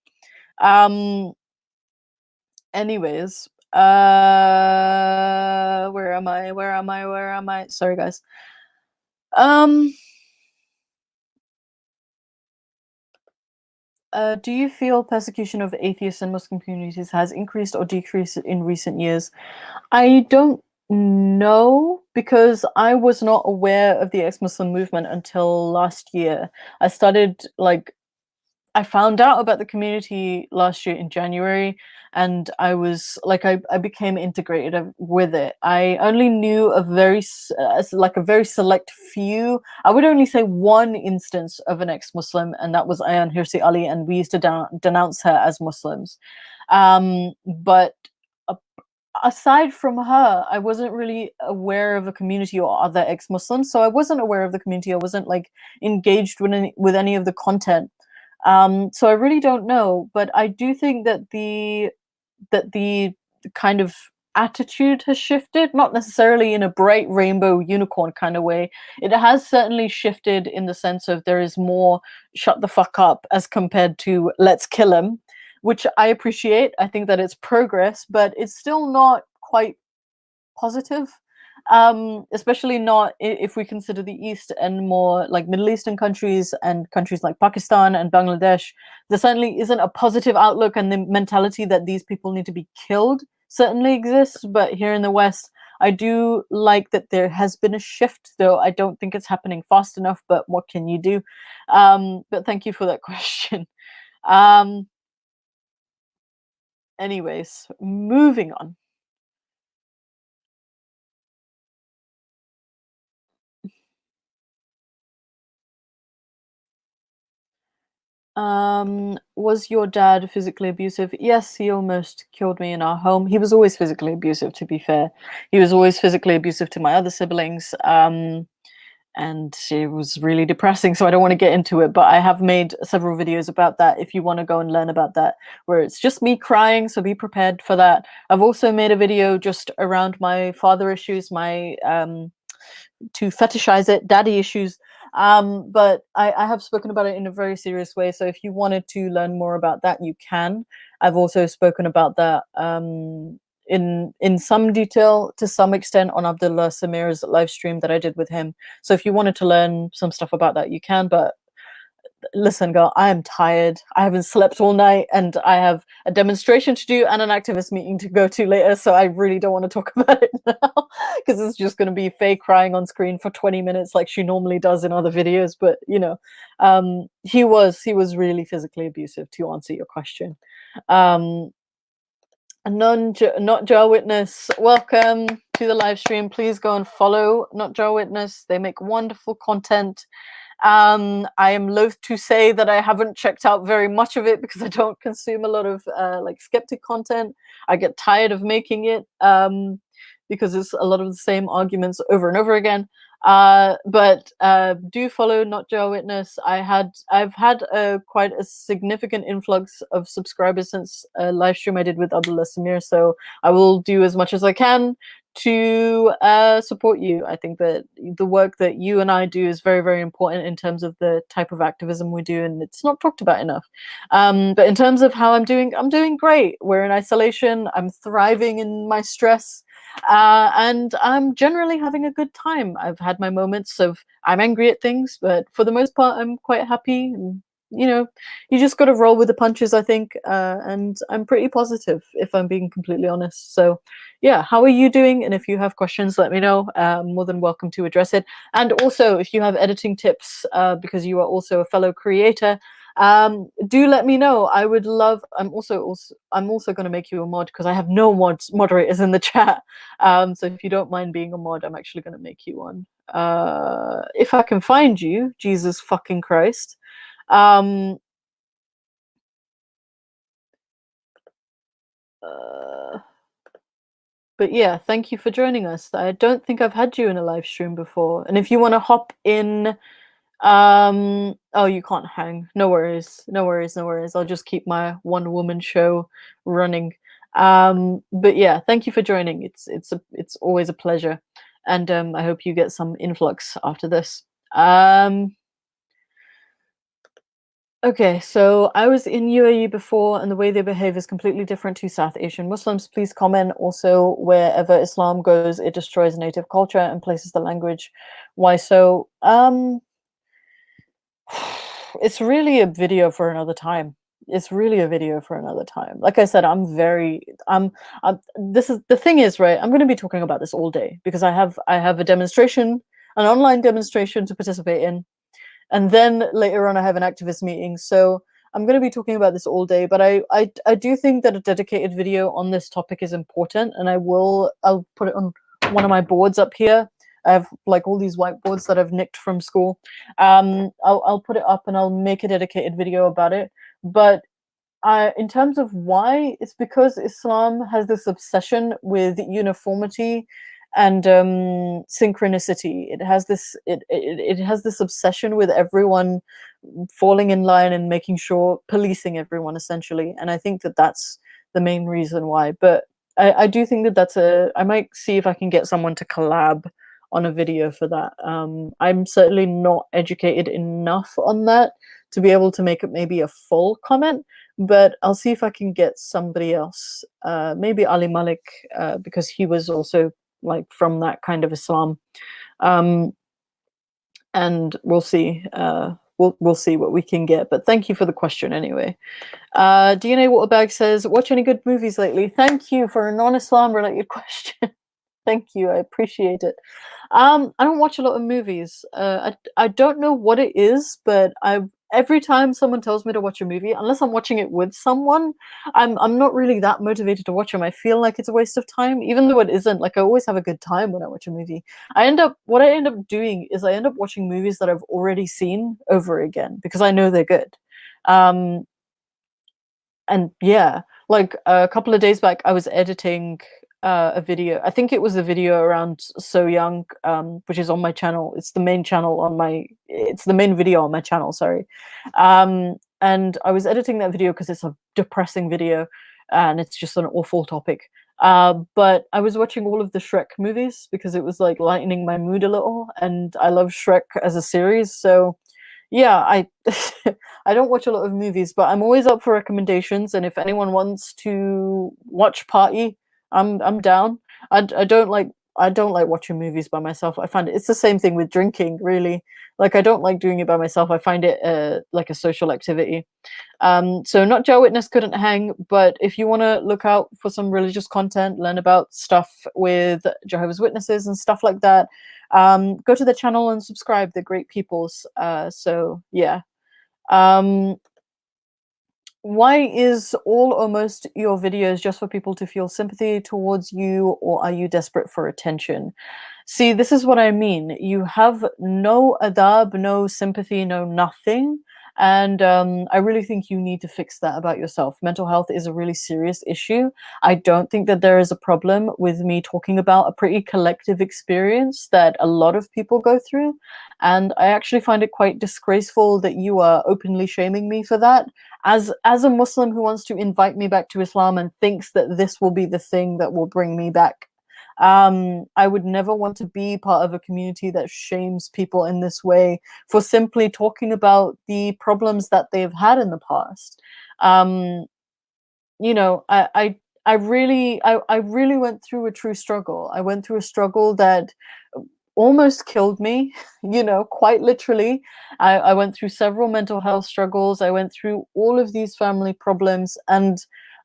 Um Anyways, where am I? Where am I? Where am I? Sorry guys. Um Do you feel persecution of atheists and Muslim communities has increased or decreased in recent years? I don't know because I was not aware of the ex-Muslim movement until last year. I started like I found out about the community last year in January, and I was like, I became integrated with it. I only knew a like a very select few. I would only say one instance of an ex-Muslim, and that was Ayan Hirsi Ali, and we used to denounce her as Muslims. But aside from her, I wasn't really aware of a community or other ex-Muslims. So I wasn't aware of the community. I wasn't like engaged with any of the content. So I really don't know, but I do think that the kind of attitude has shifted, not necessarily in a bright rainbow unicorn kind of way. It has certainly shifted in the sense of there is more shut the fuck up as compared to let's kill him, which I appreciate. I think that it's progress, but it's still not quite positive. Especially not if we consider the East and more like Middle Eastern countries and countries like Pakistan and Bangladesh. There certainly isn't a positive outlook, and the mentality that these people need to be killed certainly exists. But here in the West, I do like that there has been a shift, though I don't think it's happening fast enough. But what can you do? But thank you for that question. Um, Anyways, moving on. Was your dad physically abusive? Yes, he almost killed me in our home. He was always physically abusive, to be fair. He was always physically abusive to my other siblings. And it was really depressing, so I don't want to get into it, but I have made several videos about that if you want to go and learn about that, where it's just me crying, so be prepared for that. I've also made a video just around my father issues, my to fetishize it, daddy issues. But I have spoken about it in a very serious way. So if you wanted to learn more about that, you can. I've also spoken about that in some detail to some extent on Abdullah Samir's live stream that I did with him. So if you wanted to learn some stuff about that, you can. But listen, girl, I am tired. I haven't slept all night, and I have a demonstration to do and an activist meeting to go to later. So I really don't want to talk about it now because it's just going to be Faye crying on screen for 20 minutes like she normally does in other videos. But he was really physically abusive, to answer your question. Not Jar Witness, welcome to the live stream. Please go and follow Not Jar Witness. They make wonderful content. I am loath to say that I haven't checked out very much of it because I don't consume a lot of like skeptic content. I get tired of making it because it's a lot of the same arguments over and over again. But do follow Not Jar Witness. I've had quite a significant influx of subscribers since a live stream I did with Abdullah Samir, so I will do as much as I can to support you. I think that the work that you and I do is very, very important in terms of the type of activism we do, and it's not talked about enough. But in terms of how I'm doing great. We're in isolation. I'm thriving in my stress. And I'm generally having a good time. I've had my moments of I'm angry at things, but for the most part, I'm quite happy. And, you just got to roll with the punches, I think. And I'm pretty positive, if I'm being completely honest. So, yeah, how are you doing? And if you have questions, let me know. I'm more than welcome to address it. And also, if you have editing tips, because you are also a fellow creator, do let me know. I would love. I'm also going to make you a mod because I have no moderators in the chat. So if you don't mind being a mod, I'm actually going to make you one. If I can find you, Jesus fucking Christ. But yeah, thank you for joining us. I don't think I've had you in a live stream before. And if you want to hop in, oh, you can't hang. No worries. No worries. No worries. I'll just keep my one woman show running. But yeah, thank you for joining. It's always a pleasure. And I hope you get some influx after this. Okay, so I was in UAE before, and the way they behave is completely different to South Asian Muslims. Please comment. Also, wherever Islam goes, it destroys native culture and places the language. Why so? It's really a video for another time. it's really a video for another time. Like I said, this is the thing is, right, I'm going to be talking about this all day because I have a demonstration, an online demonstration to participate in, and then later on I have an activist meeting. So I'm going to be talking about this all day, but I do think that a dedicated video on this topic is important, and I'll put it on one of my boards up here. I have like all these whiteboards that I've nicked from school. I'll put it up and I'll make a dedicated video about it. But in terms of why, it's because Islam has this obsession with uniformity and synchronicity. It has this obsession with everyone falling in line and making sure policing everyone essentially. And I think that that's the main reason why. But I do think that I might see if I can get someone to collab on a video for that. I'm certainly not educated enough on that to be able to make it maybe a full comment, but I'll see if I can get somebody else, maybe Ali Malik, because he was also like from that kind of Islam, and we'll see. We'll see what we can get. But thank you for the question anyway. DNA Waterbag says, watch any good movies lately? Thank you for a non-Islam related question. Thank you, I appreciate it. I don't watch a lot of movies. I don't know what it is, but every time someone tells me to watch a movie, unless I'm watching it with someone, I'm not really that motivated to watch them. I feel like it's a waste of time, even though it isn't. Like I always have a good time when I watch a movie. What I end up doing is I end up watching movies that I've already seen over again because I know they're good. And yeah, like a couple of days back, I was editing a video. I think it was a video around So Young, which is on my channel. It's the main video on my channel, sorry. And I was editing that video because it's a depressing video and it's just an awful topic. But I was watching all of the Shrek movies because it was like lightening my mood a little, and I love Shrek as a series. So yeah, I I don't watch a lot of movies, but I'm always up for recommendations, and if anyone wants to watch party, I'm down. I don't like watching movies by myself. I find it's the same thing with drinking, really. Like I don't like doing it by myself. I find it like a social activity. So not Jehovah's Witness couldn't hang, but if you want to look out for some religious content, learn about stuff with Jehovah's Witnesses and stuff like that, go to the channel and subscribe. They're great peoples. So yeah. Why is all or most your videos just for people to feel sympathy towards you, or are you desperate for attention? See, this is what I mean. You have no adab, no sympathy, no nothing. And I really think you need to fix that about yourself. Mental health is a really serious issue. I don't think that there is a problem with me talking about a pretty collective experience that a lot of people go through. And I actually find it quite disgraceful that you are openly shaming me for that. As a Muslim who wants to invite me back to Islam and thinks that this will be the thing that will bring me back, I would never want to be part of a community that shames people in this way for simply talking about the problems that they've had in the past. You know, I really went through a true struggle. I went through a struggle that almost killed me, you know, quite literally. I went through several mental health struggles. I went through all of these family problems, and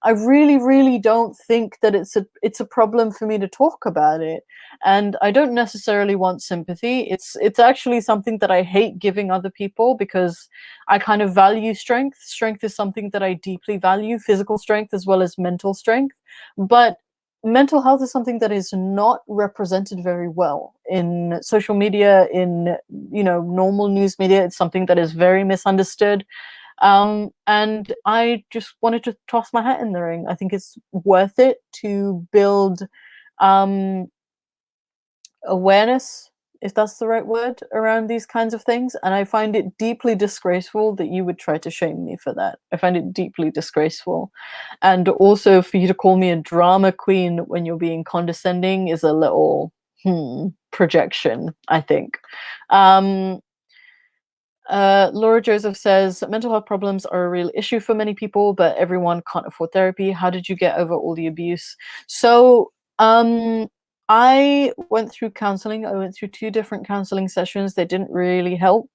I really, really don't think that it's a problem for me to talk about it. And I don't necessarily want sympathy. It's actually something that I hate giving other people because I kind of value strength. Strength is something that I deeply value, physical strength as well as mental strength. But mental health is something that is not represented very well in social media, in, you know, normal news media. It's something that is very misunderstood. And I just wanted to toss my hat in the ring. I think it's worth it to build awareness, if that's the right word, around these kinds of things. And I find it deeply disgraceful that you would try to shame me for that. I find it deeply disgraceful. And also for you to call me a drama queen when you're being condescending is a little projection, I think. Laura Joseph says, mental health problems are a real issue for many people, but everyone can't afford therapy. How did you get over all the abuse? So, I went through counseling. I went through 2 different counseling sessions. They didn't really help.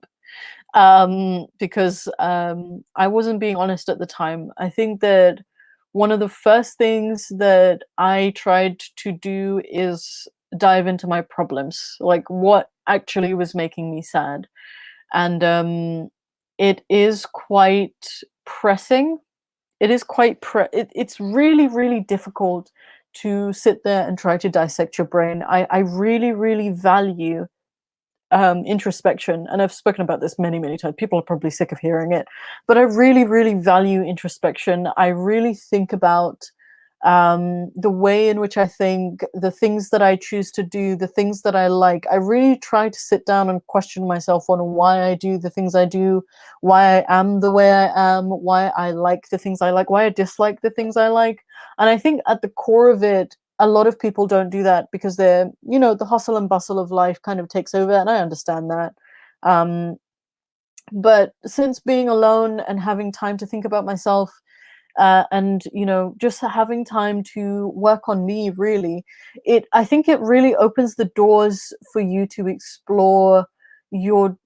because I wasn't being honest at the time. I think that one of the first things that I tried to do is dive into my problems, like what actually was making me sad. And it is quite pressing. It is quite it's really, really difficult to sit there and try to dissect your brain. I really, really value introspection, and I've spoken about this many, many times. People are probably sick of hearing it, but I really, really value introspection. I really think about the way in which I think, the things that I choose to do, the things that I like. I really try to sit down and question myself on why I do the things I do, why I am the way I am, why I like the things I like, why I dislike the things I like. And I think at the core of it, a lot of people don't do that because they're, the hustle and bustle of life kind of takes over, and I understand that. Um, but since being alone and having time to think about myself, and just having time to work on me, really, I think it really opens the doors for you to explore your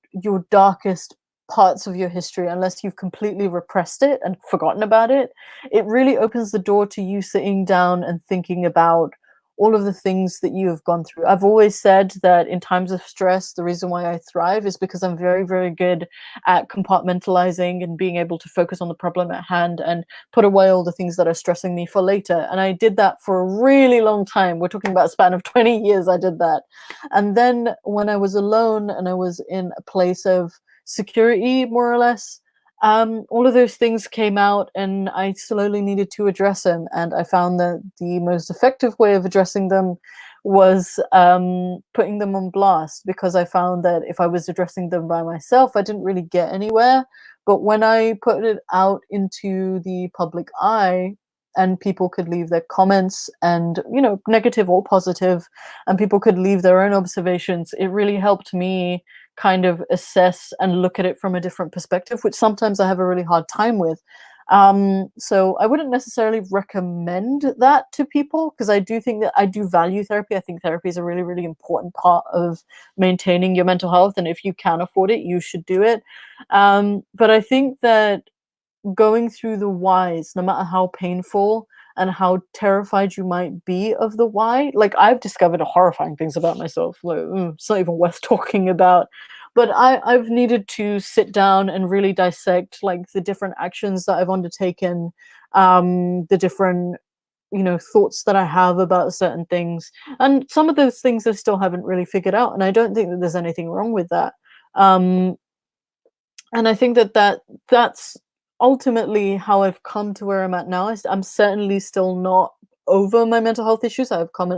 darkest parts of your history, unless you've completely repressed it and forgotten about it. It really opens the door to you sitting down and thinking about all of the things that you have gone through. I've always said that in times of stress, the reason why I thrive is because I'm very, very good at compartmentalizing and being able to focus on the problem at hand and put away all the things that are stressing me for later. And I did that for a really long time. We're talking about a span of 20 years I did that. And then when I was alone and I was in a place of security, more or less, all of those things came out, and I slowly needed to address them. And I found that the most effective way of addressing them was putting them on blast, because I found that if I was addressing them by myself, I didn't really get anywhere. But when I put it out into the public eye, and people could leave their comments, and negative or positive, and people could leave their own observations, it really helped me kind of assess and look at it from a different perspective, which sometimes I have a really hard time with. So I wouldn't necessarily recommend that to people, because I do think that I do value therapy. I think therapy is a really, really important part of maintaining your mental health. And if you can afford it, you should do it. But I think that going through the whys, no matter how painful and how terrified you might be of the why, like I've discovered horrifying things about myself. Like, it's not even worth talking about. But I've needed to sit down and really dissect like the different actions that I've undertaken, the different thoughts that I have about certain things, and some of those things I still haven't really figured out. And I don't think that there's anything wrong with that. Um, and I think that's ultimately how I've come to where I'm at now. I'm certainly still not over my mental health issues. I've come,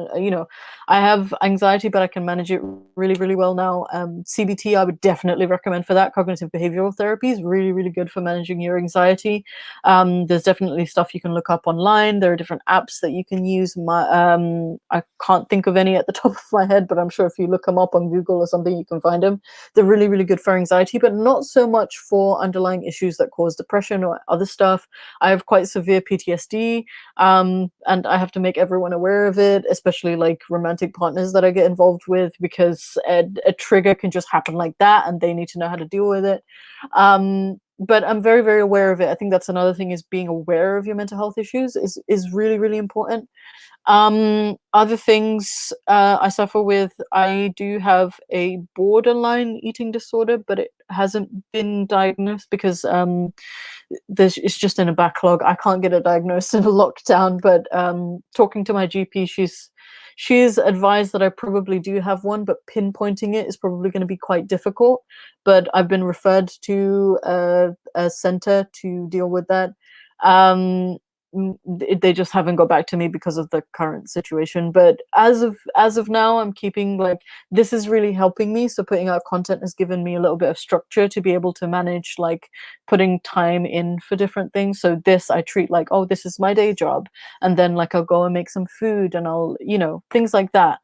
I have anxiety, but I can manage it really, really well now. CBT, I would definitely recommend for that. Cognitive behavioral therapy is really, really good for managing your anxiety. There's definitely stuff you can look up online. There are different apps that you can use. I can't think of any at the top of my head, but I'm sure if you look them up on Google or something, you can find them. They're really, really good for anxiety, but not so much for underlying issues that cause depression or other stuff. I have quite severe PTSD, and I have to make everyone aware of it, especially like romantic partners that I get involved with, because a trigger can just happen like that, and they need to know how to deal with it. But I'm very, very aware of it. I think that's another thing, is being aware of your mental health issues is really, really important. Other things I suffer with, I do have a borderline eating disorder, but it hasn't been diagnosed because it's just in a backlog. I can't get it diagnosed in a lockdown, but talking to my GP, she's advised that I probably do have one, but pinpointing it is probably going to be quite difficult. But I've been referred to a center to deal with that. They just haven't got back to me because of the current situation. But as of now, I'm keeping like, this is really helping me. So putting out content has given me a little bit of structure to be able to manage like putting time in for different things. So this I treat like, oh, this is my day job, and then like I'll go and make some food, and I'll things like that.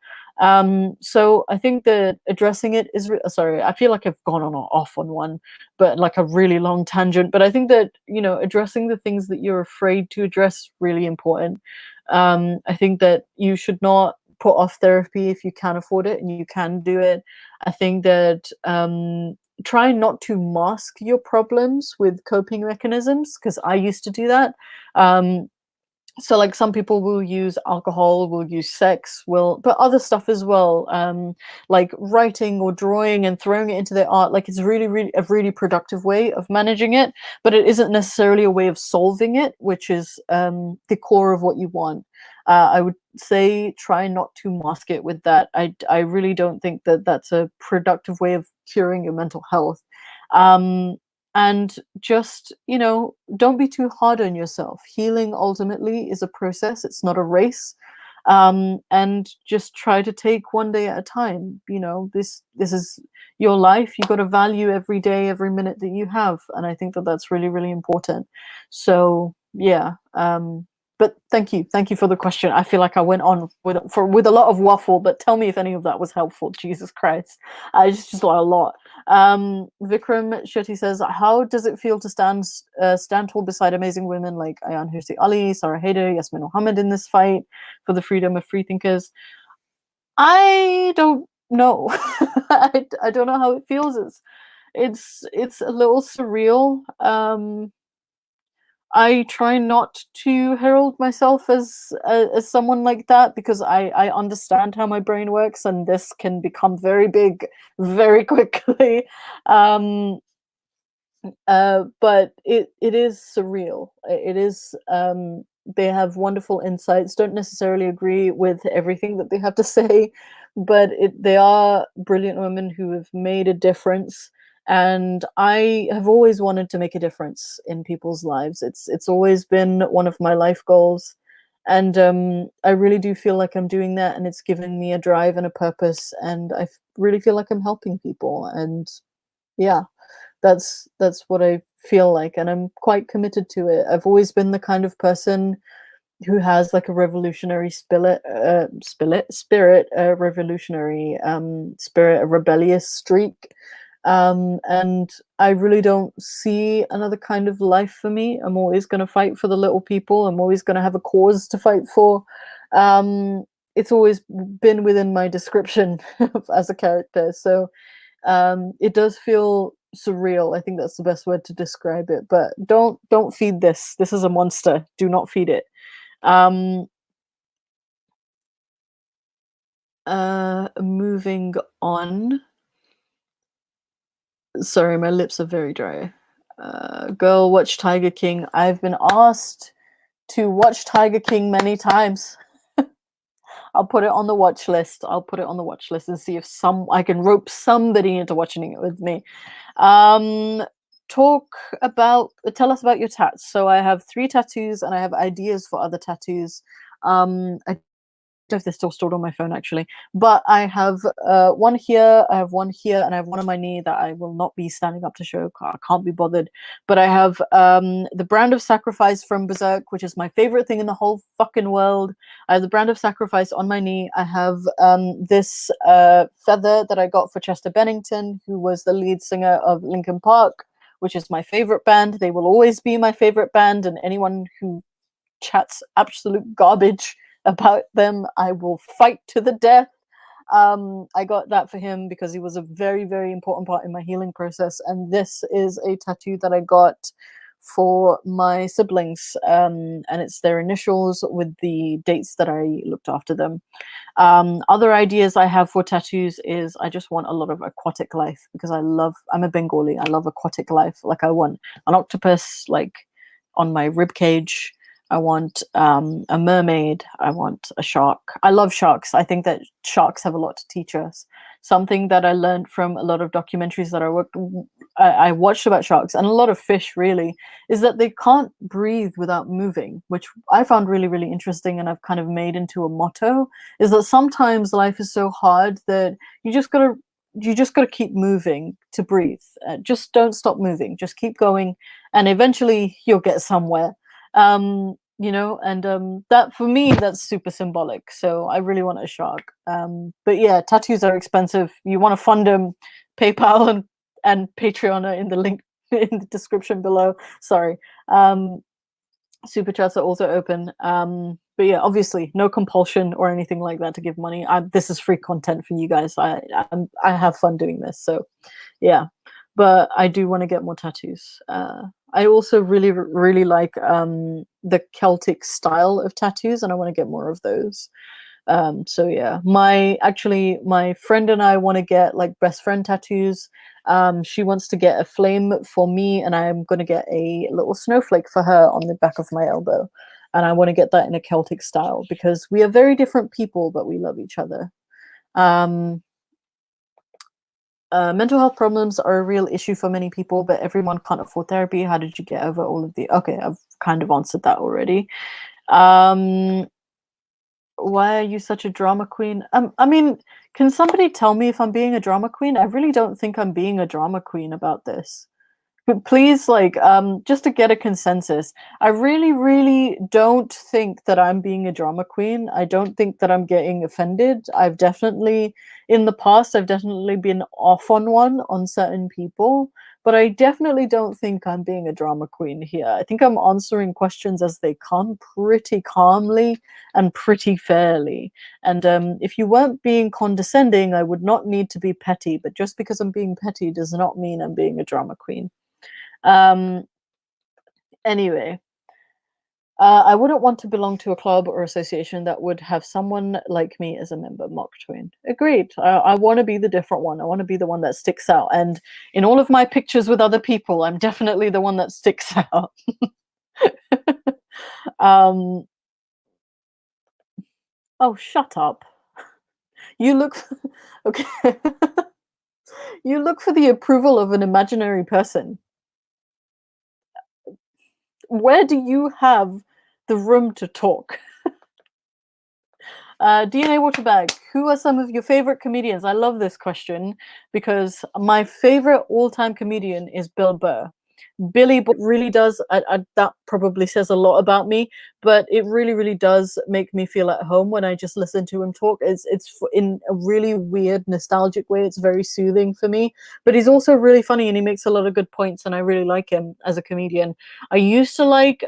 So I think that addressing it is sorry, I feel like I've gone on or off on one, but like a really long tangent. But I think that addressing the things that you're afraid to address, really important. I think that you should not put off therapy if you can afford it and you can do it. I think that try not to mask your problems with coping mechanisms, because I used to do that. Um, so like some people will use alcohol, will use sex, will but other stuff as well, like writing or drawing and throwing it into their art. Like it's really a really productive way of managing it, but it isn't necessarily a way of solving it, which is the core of what you want. I would say try not to mask it with that. I really don't think that that's a productive way of curing your mental health. um and just, don't be too hard on yourself. Healing ultimately is a process, it's not a race. And just try to take one day at a time. This is your life. You got to value every day, every minute that you have, and I think that that's really important. So yeah. But thank you for the question. I feel like I went on with a lot of waffle, but tell me if any of that was helpful. Jesus Christ, I just like a lot. Vikram Shetty says, how does it feel to stand tall beside amazing women like Ayan Hirsi Ali, Sarah Haider, Yasmin Mohammed in this fight for the freedom of free thinkers? I don't know. I don't know how it feels. It's a little surreal. I try not to herald myself as someone like that, because I understand how my brain works, and this can become very big very quickly. Um, but it is surreal. It is. They have wonderful insights. Don't necessarily agree with everything that they have to say, but they are brilliant women who have made a difference. And I have always wanted to make a difference in people's lives. It's always been one of my life goals, and I really do feel like I'm doing that, and it's given me a drive and a purpose, and really feel like I'm helping people. And yeah, that's what I feel like, and I'm quite committed to it. I've always been the kind of person who has like a revolutionary spirit, a revolutionary spirit, a rebellious streak. And I really don't see another kind of life for me. I'm always going to fight for the little people. I'm always going to have a cause to fight for. It's always been within my description as a character. So it does feel surreal. I think that's the best word to describe it. But don't feed this. This is a monster. Do not feed it. Um, Moving on. Sorry, my lips are very dry. Girl, watch Tiger King. I've been asked to watch Tiger King many times. I'll put it on the watch list. I'll put it on the watch list and see if I can rope somebody into watching it with me. Talk about Tell us about your tats. So I have 3 tattoos, and I have ideas for other tattoos. I don't know if they're still stored on my phone actually, but I have one here, I have one here, and I have one on my knee that I will not be standing up to show. I can't be bothered. But I have the brand of sacrifice from Berserk, which is my favorite thing in the whole fucking world. I have the brand of sacrifice on my knee. I have this feather that I got for Chester Bennington, who was the lead singer of Linkin Park, which is my favorite band. They will always be my favorite band, and anyone who chats absolute garbage about them, I will fight to the death. I got that for him because he was a very important part in my healing process. And this is a tattoo that I got for my siblings, and it's their initials with the dates that I looked after them. Other ideas I have for tattoos is I just want a lot of aquatic life, because I'm a Bengali. I love aquatic life. Like I want an octopus like on my rib cage. I want a mermaid. I want a shark. I love sharks. I think that sharks have a lot to teach us. Something that I learned from a lot of documentaries that I watched about sharks, and a lot of fish really, is that they can't breathe without moving, which I found really interesting, and I've kind of made into a motto, is that sometimes life is so hard that you just gotta keep moving to breathe. Just don't stop moving. Just keep going, and eventually you'll get somewhere. And that for me, that's super symbolic. So I really want a shark. But yeah, tattoos are expensive. You want to fund them, PayPal and Patreon are in the link in the description below. Sorry. Super chats are also open. But yeah, obviously no compulsion or anything like that to give money. This is free content for you guys. I have fun doing this. So yeah. but I do want to get more tattoos. I also really like the Celtic style of tattoos, and I want to get more of those. So yeah, my friend and I want to get like best friend tattoos. She wants to get a flame for me, and I'm going to get a little snowflake for her on the back of my elbow. And I want to get that in a Celtic style because we are very different people, but we love each other. Um, Mental health problems are a real issue for many people, but everyone can't afford therapy. How did you get over all of the? Okay, I've kind of answered that already. Um, why are you such a drama queen? I mean, can somebody tell me if I'm being a drama queen? I really don't think I'm being a drama queen about this. But please, like, just to get a consensus, I really don't think that I'm being a drama queen. I don't think that I'm getting offended. In the past, I've definitely been off on one on certain people, but I definitely don't think I'm being a drama queen here. I think I'm answering questions as they come pretty calmly and pretty fairly. And if you weren't being condescending, I would not need to be petty. But just because I'm being petty does not mean I'm being a drama queen. Um, anyway, I wouldn't want to belong to a club or association that would have someone like me as a member. Mark Twain. Agreed. I want to be the different one. I want to be the one that sticks out. And in all of my pictures with other people, I'm definitely the one that sticks out. um, oh, shut up. You look. Okay. You look for the approval of an imaginary person. Where do you have the room to talk? DNA Waterbag, who are some of your favorite comedians? I love this question because my favorite all-time comedian is Bill Burr. Really does. That probably says a lot about me, but it really does make me feel at home when I just listen to him talk. It's in a really weird, nostalgic way. It's very soothing for me. But he's also really funny, and he makes a lot of good points, and I really like him as a comedian. I used to like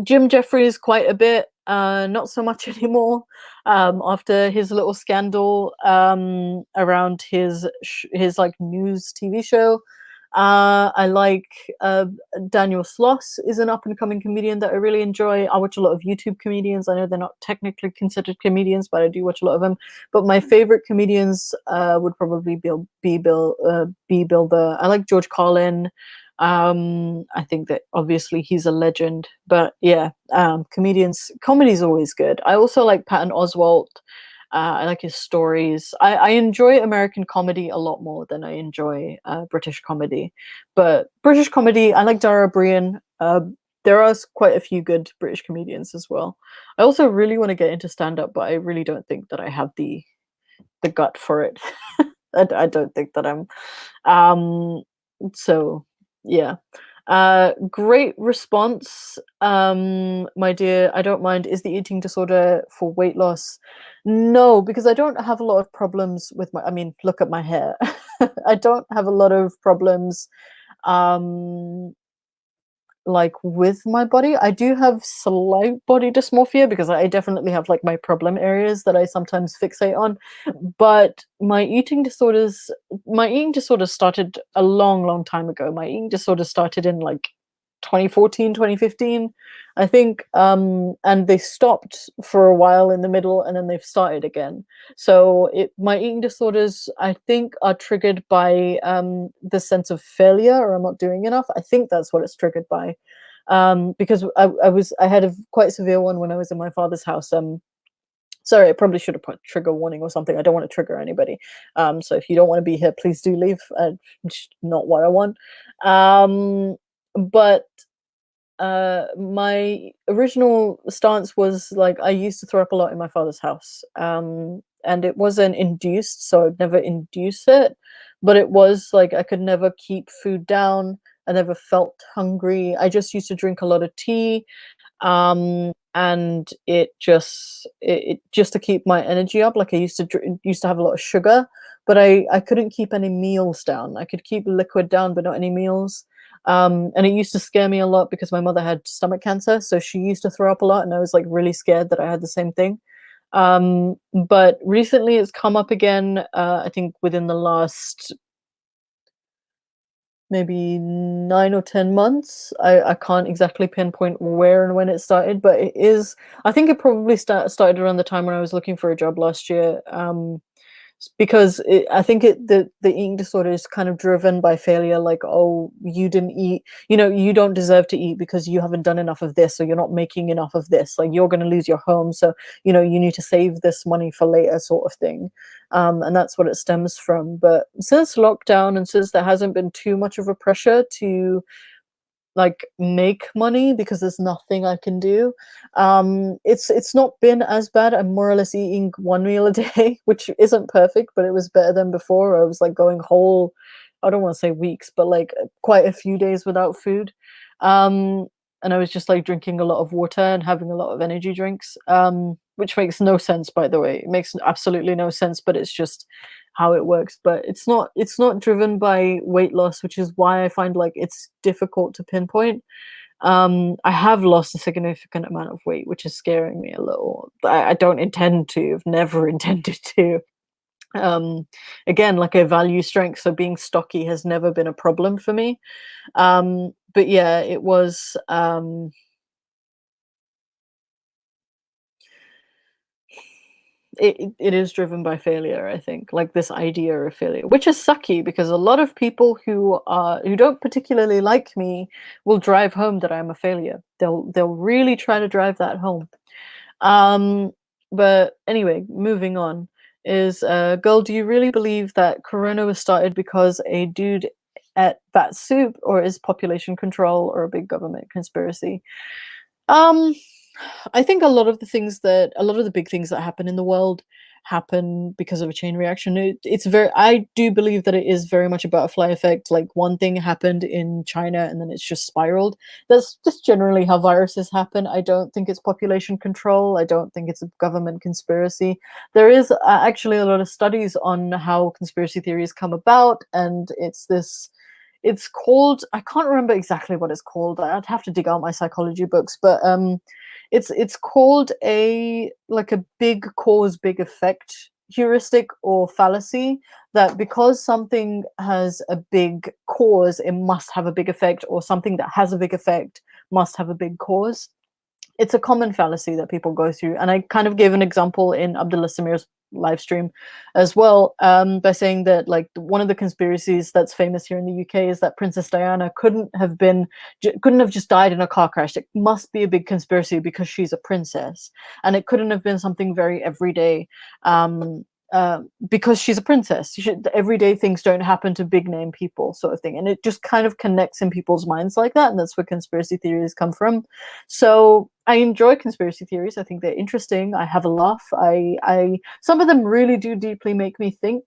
Jim Jeffries quite a bit, not so much anymore. After his little scandal around his like news TV show. I like Daniel Sloss is an up and coming comedian that I really enjoy. I watch a lot of YouTube comedians. I know they're not technically considered comedians, but I do watch a lot of them. But my favorite comedians would probably be Bill Burr. I like George Carlin. I think that obviously he's a legend, but yeah, comedy's always good. I also like Patton Oswalt. I like his stories. I enjoy American comedy a lot more than I enjoy British comedy. But British comedy, I like Dara Brian. There are quite a few good British comedians as well. I also really want to get into stand up, but I really don't think that I have the gut for it. I don't think that I'm. So yeah. Great response, my dear. I don't mind. Is the eating disorder for weight loss? No, because I don't have a lot of problems with my. I mean, look at my hair. I don't have a lot of problems. Um, like with my body. I do have slight body dysmorphia because I definitely have like my problem areas that I sometimes fixate on. But my eating disorders started a long time ago. My eating disorder started in like 2014, 2015, I think. And they stopped for a while in the middle and then they've started again. So my eating disorders, I think, are triggered by the sense of failure or I'm not doing enough. I think that's what it's triggered by. Because I had a quite severe one when I was in my father's house. Sorry, I probably should have put trigger warning or something. I don't want to trigger anybody. So if you don't want to be here, please do leave. Not what I want. But my original stance was like I used to throw up a lot in my father's house. And it wasn't induced, so I'd never induce it. But it was like I could never keep food down. I never felt hungry. I just used to drink a lot of tea, and it just to keep my energy up. Like I used to have a lot of sugar, but I couldn't keep any meals down. I could keep liquid down, but not any meals. And it used to scare me a lot because my mother had stomach cancer, so she used to throw up a lot, and I was like really scared that I had the same thing. But recently it's come up again. I think within the last maybe 9 or 10 months. I can't exactly pinpoint where and when it started, but it is. I think it probably started around the time when I was looking for a job last year. Because I think the eating disorder is kind of driven by failure. Like, oh, you didn't eat. You don't deserve to eat because you haven't done enough of this, or you're not making enough of this. Like, you're going to lose your home, so you need to save this money for later, sort of thing. And that's what it stems from. But since lockdown, and since there hasn't been too much of a pressure to like make money because there's nothing I can do. It's not been as bad. I'm more or less eating one meal a day, which isn't perfect, but it was better than before. I was like going whole, I don't want to say weeks, but like quite a few days without food. Um, and I was just like drinking a lot of water and having a lot of energy drinks, which makes no sense, by the way. It makes absolutely no sense, but it's just how it works. But it's not driven by weight loss, which is why I find like it's difficult to pinpoint. I have lost a significant amount of weight, which is scaring me a little. I don't intend to. I've never intended to. Um, Again, like I value strength, so being stocky has never been a problem for me. But yeah, it was. It is driven by failure, I think, like this idea of failure, which is sucky because a lot of people who don't particularly like me will drive home that I'm a failure. They'll really try to drive that home. um but anyway, moving on, is girl, do you really believe that corona was started because a dude ate bat soup, or is population control or a big government conspiracy? um I think a lot of the big things that happen in the world happen because of a chain reaction. I do believe that it is very much a butterfly effect. Like, one thing happened in China and then it's just spiraled. That's just generally how viruses happen. I don't think it's population control. I don't think it's a government conspiracy. There is actually a lot of studies on how conspiracy theories come about, and it's called, I can't remember exactly what it's called. I'd have to dig out my psychology books, but it's called a like a big cause big effect heuristic or fallacy, that because something has a big cause, it must have a big effect, or something that has a big effect must have a big cause. It's a common fallacy that people go through, and I kind of gave an example in Abdullah Samir's live stream as well, by saying that like one of the conspiracies that's famous here in the UK is that Princess Diana couldn't have just died in a car crash. It must be a big conspiracy because she's a princess, and it couldn't have been something very everyday. Because she's a princess, everyday things don't happen to big name people, sort of thing, and it just kind of connects in people's minds like that, and that's where conspiracy theories come from. So I enjoy conspiracy theories. I think they're interesting. I have a laugh. I some of them really do deeply make me think.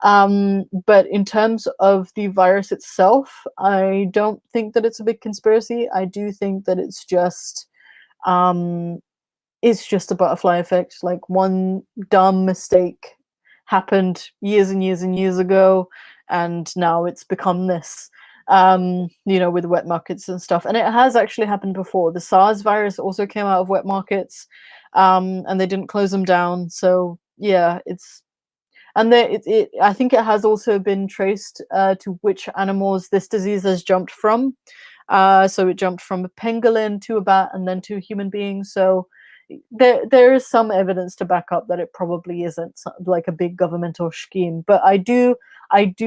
But in terms of the virus itself, I don't think that it's a big conspiracy. I do think that um, it's just a butterfly effect. Like, one dumb mistake happened years and years and years ago, and now it's become this. With wet markets and stuff. And it has actually happened before. The SARS virus also came out of wet markets, and they didn't close them down. So yeah, I think it has also been traced to which animals this disease has jumped from. So it jumped from a pangolin to a bat and then to a human being. So there is some evidence to back up that it probably isn't like a big governmental scheme. But I do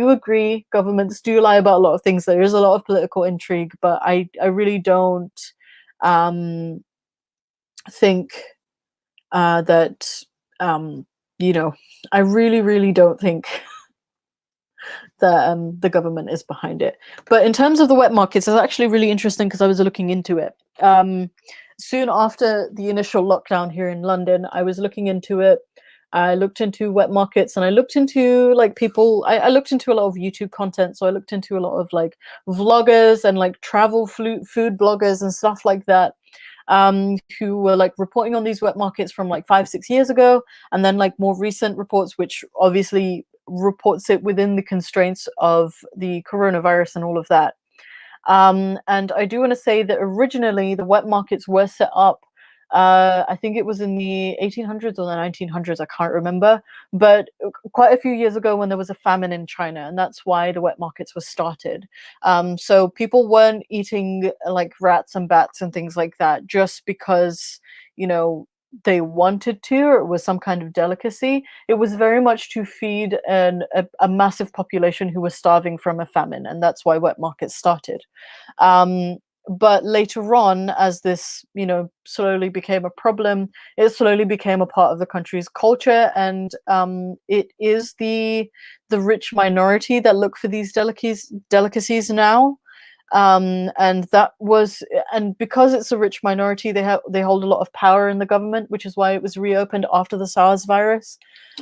agree, governments do lie about a lot of things. There is a lot of political intrigue, but I really don't um, think that you know I really really don't think that the government is behind it. But in terms of the wet markets, it's actually really interesting because I was looking into it. Soon after the initial lockdown here in London, I was looking into it. I looked into wet markets, and I looked into like people. I looked into a lot of YouTube content, so I looked into a lot of like vloggers and like travel food bloggers and stuff like that, who were like reporting on these wet markets from like 5 6 years ago, and then like more recent reports, which obviously reports it within the constraints of the coronavirus and all of that. And I do want to say that originally the wet markets were set up I think it was in the 1800s or the 1900s, I can't remember, but quite a few years ago when there was a famine in China, and that's why the wet markets were started. So people weren't eating like rats and bats and things like that just because, you know, they wanted to, or it was some kind of delicacy. It was very much to feed a massive population who was starving from a famine, and that's why wet markets started. Um, but later on, as this, you know, slowly became a problem, it slowly became a part of the country's culture, and it is the rich minority that look for these delicacies now. And that was, and because it's a rich minority, they hold a lot of power in the government, which is why it was reopened after the SARS virus.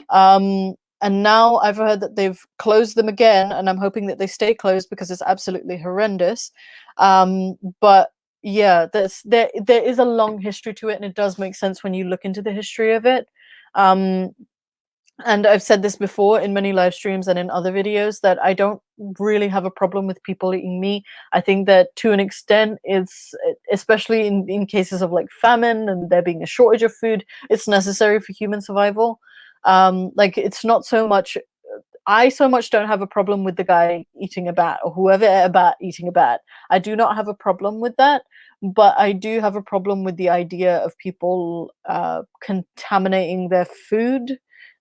And now I've heard that they've closed them again, and I'm hoping that they stay closed because it's absolutely horrendous. But yeah, there is a long history to it, and it does make sense when you look into the history of it. Um, and I've said this before in many live streams and in other videos that I don't really have a problem with people eating meat. I think that to an extent, it's especially in cases of like famine and there being a shortage of food, it's necessary for human survival. Like it's not so much. I so much don't have a problem with the guy eating a bat or whoever ate a bat eating a bat. I do not have a problem with that, but I do have a problem with the idea of people contaminating their food.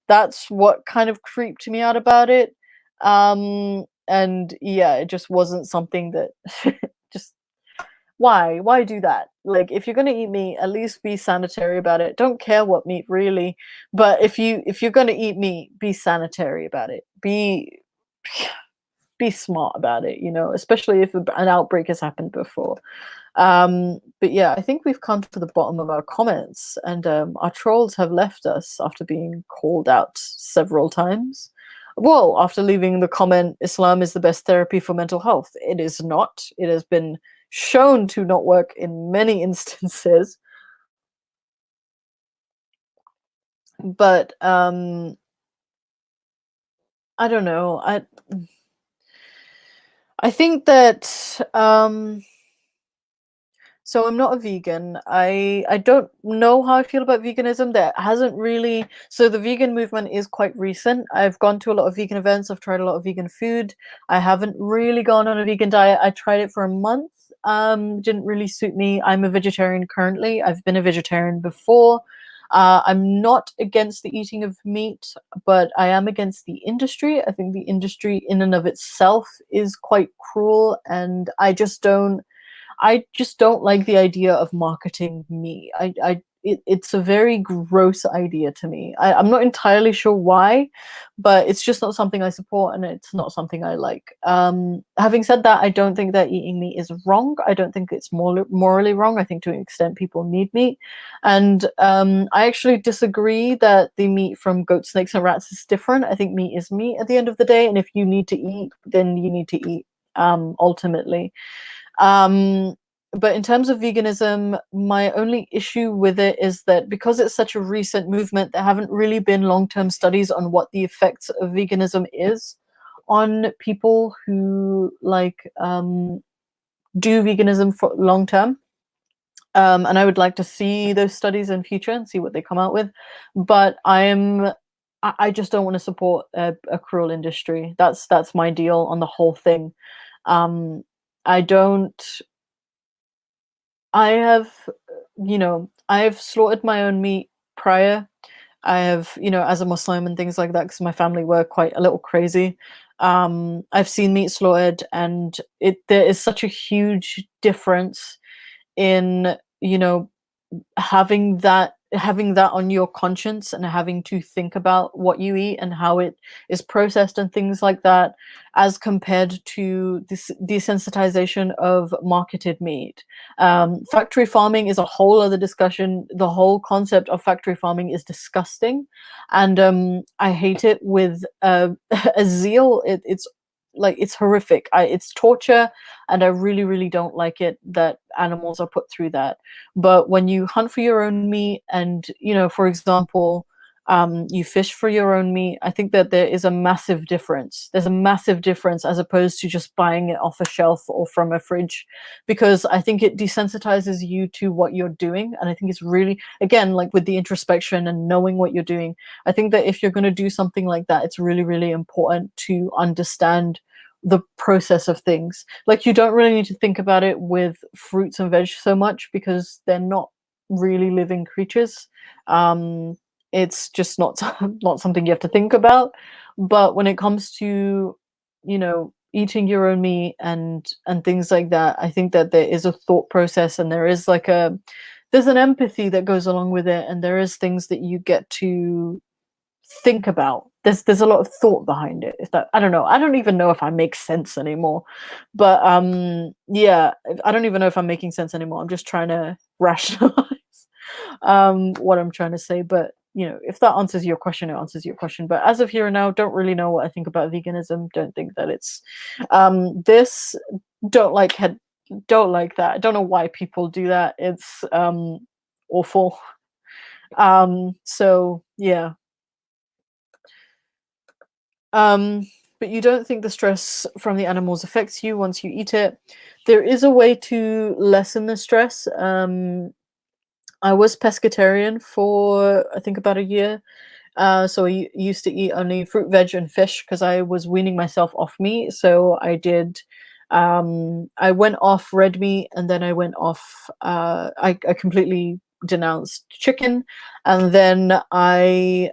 That's what kind of creeped me out about it. And yeah, it just wasn't something that just why do that? Like if you're gonna eat meat, at least be sanitary about it. Don't care what meat really, but if you're gonna eat meat, be sanitary about it. Be smart about it, you know, especially if an outbreak has happened before. But yeah, I think we've come to the bottom of our comments, and our trolls have left us after being called out several times. Well, after leaving the comment, Islam is the best therapy for mental health. It is not. It has been shown to not work in many instances. But I don't know. I think that so I'm not a vegan. I don't know how I feel about veganism. There hasn't really, so the vegan movement is quite recent. I've gone to a lot of vegan events. I've tried a lot of vegan food. I haven't really gone on a vegan diet. I tried it for a month. Didn't really suit me. I'm a vegetarian currently. I've been a vegetarian before. I'm not against the eating of meat, but I am against the industry. I think the industry in and of itself is quite cruel, and I just don't like the idea of marketing me. It's a very gross idea to me. I'm not entirely sure why, but it's just not something I support, and it's not something I like. Having said that, I don't think that eating meat is wrong. I don't think it's morally wrong. I think to an extent people need meat. And I actually disagree that the meat from goats, snakes, and rats is different. I think meat is meat at the end of the day, and if you need to eat, then you need to eat, ultimately. Um, but in terms of veganism, my only issue with it is that because it's such a recent movement, there haven't really been long-term studies on what the effects of veganism is on people who do veganism for long term. And I would like to see those studies in future and see what they come out with. But I just don't want to support a cruel industry. That's my deal on the whole thing. Um, I don't. I have, I have slaughtered my own meat prior. I have, as a Muslim and things like that, because my family were quite a little crazy. I've seen meat slaughtered, and there is such a huge difference in, having that on your conscience and having to think about what you eat and how it is processed and things like that, as compared to this desensitization of marketed meat. Factory farming is a whole other discussion. The whole concept of factory farming is disgusting, and I hate it with a zeal. It's horrific. It's torture, and I really, really don't like it that animals are put through that. But when you hunt for your own meat, and for example, You fish for your own meat. I think that there is a massive difference. There's a massive difference as opposed to just buying it off a shelf or from a fridge, because I think it desensitizes you to what you're doing. And I think it's really, again, like with the introspection and knowing what you're doing, I think that if you're going to do something like that, it's really, really important to understand the process of things. Like, you don't really need to think about it with fruits and veg so much because they're not really living creatures. It's just not not something you have to think about. But when it comes to, eating your own meat and things like that, I think that there is a thought process, and there's an empathy that goes along with it, and there is things that you get to think about. There's a lot of thought behind it. If that, I don't know. I don't even know if I make sense anymore. But yeah, I don't even know if I'm making sense anymore. I'm just trying to rationalize what I'm trying to say. But if that answers your question, it answers your question. But as of here and now, don't really know what I think about veganism. Don't think that it's this. Don't like head. Don't like that. I don't know why people do that. It's awful. So yeah. Um, but you don't think the stress from the animals affects you once you eat it. There is a way to lessen the stress. I was pescatarian for, I think, about a year. So I used to eat only fruit, veg, and fish because I was weaning myself off meat. So I did. I went off red meat, and then I went off. I completely denounced chicken, and then I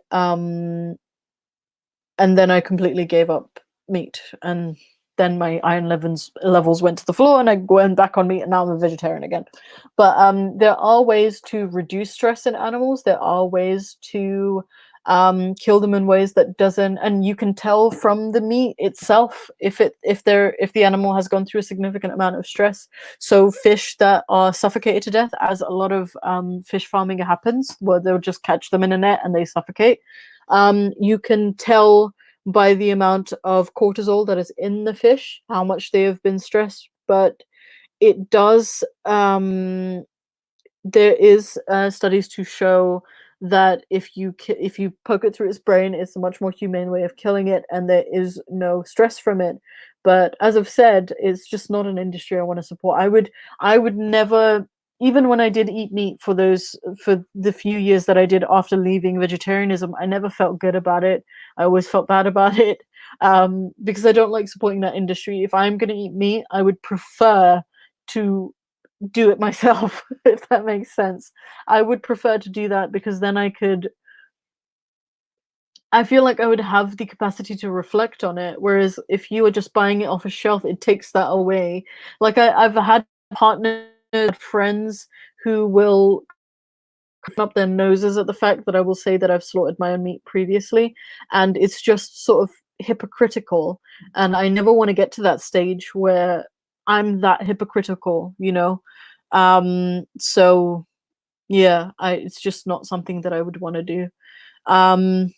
completely gave up meat, and then my iron levels went to the floor, and I went back on meat, and now I'm a vegetarian again. But there are ways to reduce stress in animals. There are ways to kill them in ways that doesn't, and you can tell from the meat itself if the animal has gone through a significant amount of stress. So fish that are suffocated to death, as a lot of fish farming happens, where they'll just catch them in a net and they suffocate. You can tell by the amount of cortisol that is in the fish how much they have been stressed. But it does there is studies to show that if you poke it through its brain, it's a much more humane way of killing it, and there is no stress from it. But as I've said, it's just not an industry I want to support. I would never, even when I did eat meat for the few years that I did after leaving vegetarianism, I never felt good about it. I always felt bad about it, because I don't like supporting that industry. If I'm going to eat meat, I would prefer to do it myself, if that makes sense. I would prefer to do that because then I feel like I would have the capacity to reflect on it. Whereas if you are just buying it off a shelf, it takes that away. Like I've had partners, friends who will up their noses at the fact that I will say that I've slaughtered my own meat previously, and it's just sort of hypocritical. And I never want to get to that stage where I'm that hypocritical. So yeah, it's just not something that I would want to do. Um,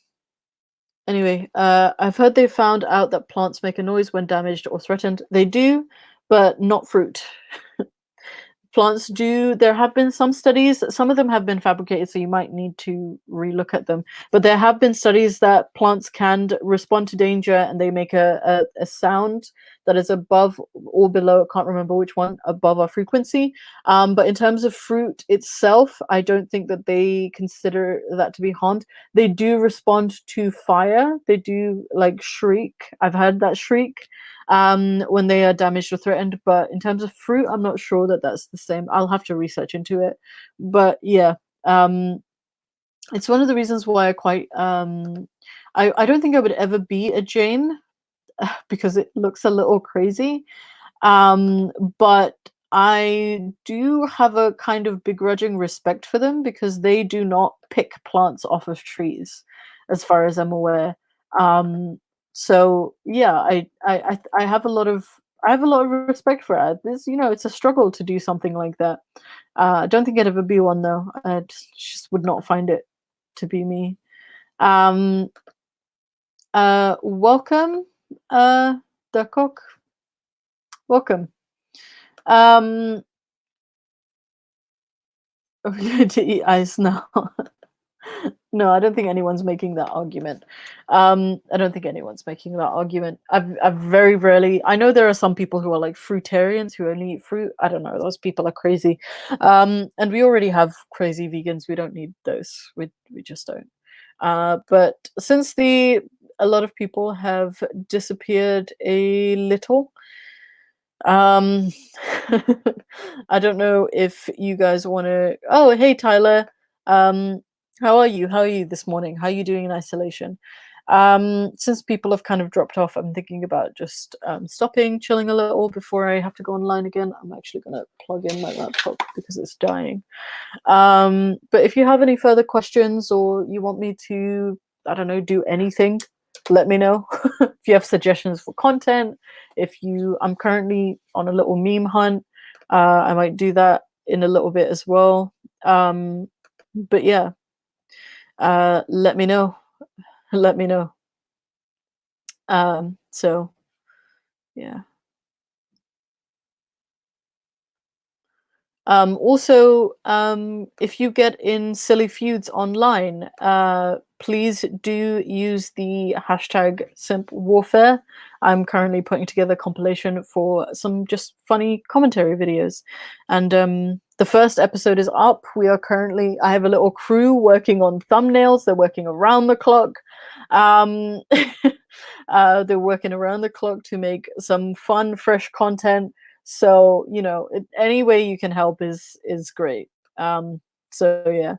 anyway, I've heard they found out that plants make a noise when damaged or threatened. They do, but not fruit. Plants do. There have been some studies, some of them have been fabricated, so you might need to relook at them. But there have been studies that plants can respond to danger, and they make a sound that is above or below, I can't remember which one, above our frequency. But in terms of fruit itself, I don't think that they consider that to be harmed. They do respond to fire. They do like shriek. I've heard that shriek when they are damaged or threatened. But in terms of fruit, I'm not sure that that's the same. I'll have to research into it. But yeah, it's one of the reasons why I don't think I would ever be a Jain, because it looks a little crazy. But I do have a kind of begrudging respect for them because they do not pick plants off of trees, as far as I'm aware. Um, so yeah, I have a lot of respect for it. It's a struggle to do something like that. I don't think I'd ever be one though. I just would not find it to be me. Um, Welcome, Dakok. Welcome. Um, I'm going to eat ice now. No, I don't think anyone's making that argument. I don't think anyone's making that argument. I've very rarely. I know there are some people who are like fruitarians who only eat fruit. I don't know. Those people are crazy. And we already have crazy vegans. We don't need those. We just don't. But since the a lot of people have disappeared a little, um, I don't know if you guys want to. Oh, hey Tyler. Um, how are you? How are you this morning? How are you doing in isolation? Since people have kind of dropped off, I'm thinking about just stopping, chilling a little before I have to go online again. I'm actually gonna plug in my laptop because it's dying. But if you have any further questions or you want me to, I don't know, do anything, let me know. If you have suggestions for content, if you, I'm currently on a little meme hunt. I might do that in a little bit as well. But yeah, let me know. Let me know. So yeah. Also, if you get in silly feuds online, please do use the hashtag simp warfare. I'm currently putting together a compilation for some just funny commentary videos. And the first episode is up. We are currently, I have a little crew working on thumbnails. They're working around the clock. Um, they're working around the clock to make some fun, fresh content, so any way you can help is great. So yeah,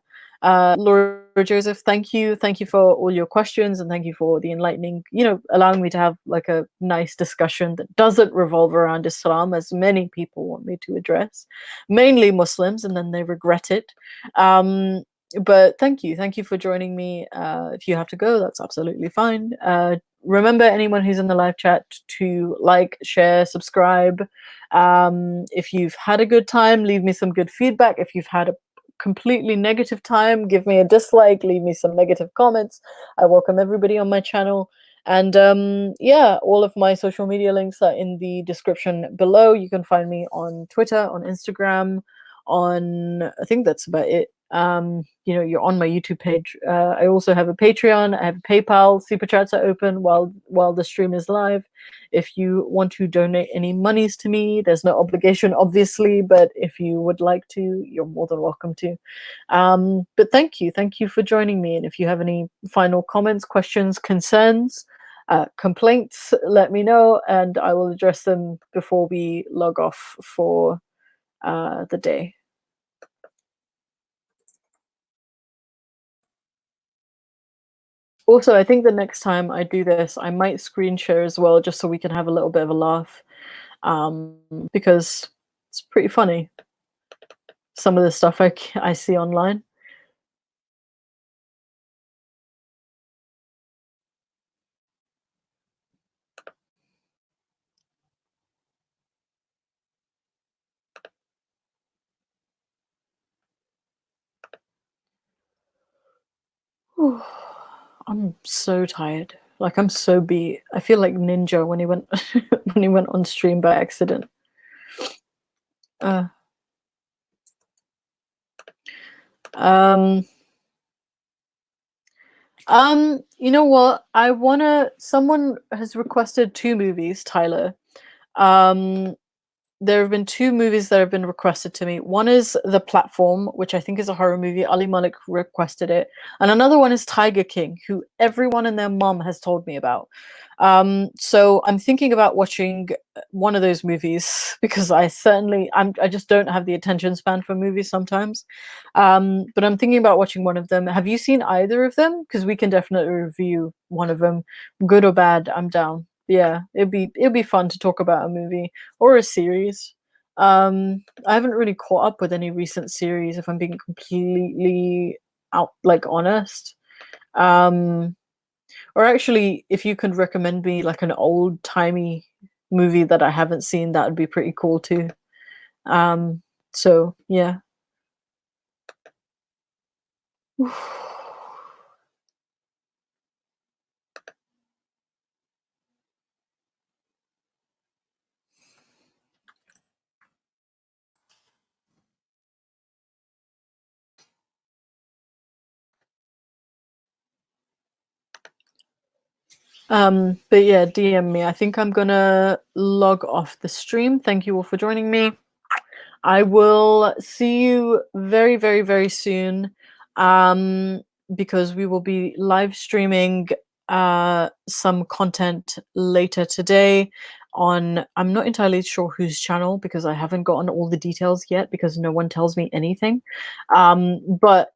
Laura Joseph, thank you for all your questions, and thank you for the enlightening, allowing me to have like a nice discussion that doesn't revolve around Islam, as many people want me to address, mainly Muslims, and then they regret it. But thank you for joining me. If you have to go, that's absolutely fine. Remember, anyone who's in the live chat, to like, share, subscribe. If you've had a good time, leave me some good feedback. If you've had a completely negative time, give me a dislike, leave me some negative comments. I welcome everybody on my channel. And yeah, all of my social media links are in the description below. You can find me on Twitter, on Instagram, on, I think that's about it. You're on my YouTube page. I also have a Patreon. I have a PayPal. Super chats are open while the stream is live. If you want to donate any monies to me, there's no obligation, obviously, but if you would like to, you're more than welcome to. But thank you for joining me. And if you have any final comments, questions, concerns, complaints, let me know, and I will address them before we log off for the day. Also, I think the next time I do this, I might screen share as well, just so we can have a little bit of a laugh, um, because it's pretty funny, some of the stuff I see online. I'm so tired. Like, I'm so beat. I feel like Ninja when he went when he went on stream by accident. Uh, um, you know what? Someone has requested two movies, Tyler. Um, there have been two movies that have been requested to me. One is The Platform, which I think is a horror movie. Ali Malik requested it. And another one is Tiger King, who everyone and their mom has told me about. So I'm thinking about watching one of those movies because I just don't have the attention span for movies sometimes. But I'm thinking about watching one of them. Have you seen either of them? Because we can definitely review one of them, good or bad. I'm down. Yeah, it'd be fun to talk about a movie or a series. I haven't really caught up with any recent series, if I'm being completely honest. Um, or actually, if you could recommend me like an old timey movie that I haven't seen, that would be pretty cool too. Um, so yeah. But yeah, DM me. I think I'm gonna log off the stream. Thank you all for joining me. I will see you very, very, very soon. Um, because we will be live streaming some content later today on, I'm not entirely sure whose channel because I haven't gotten all the details yet because no one tells me anything. But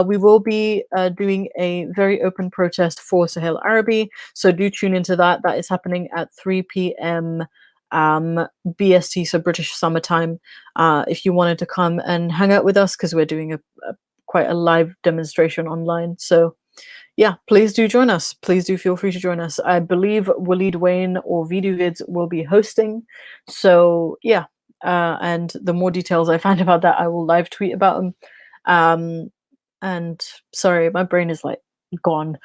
we will be doing a very open protest for Sahel Arabi. So do tune into that. That is happening at 3 p.m. BST, so British summertime. If you wanted to come and hang out with us, because we're doing a quite a live demonstration online. So yeah, please do join us. Please do feel free to join us. I believe Waleed Wayne or VideoVids will be hosting. So yeah, and the more details I find about that, I will live tweet about them. And sorry, my brain is like gone.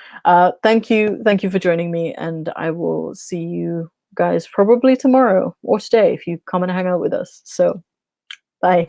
Thank you for joining me, and I will see you guys probably tomorrow or today if you come and hang out with us. So bye.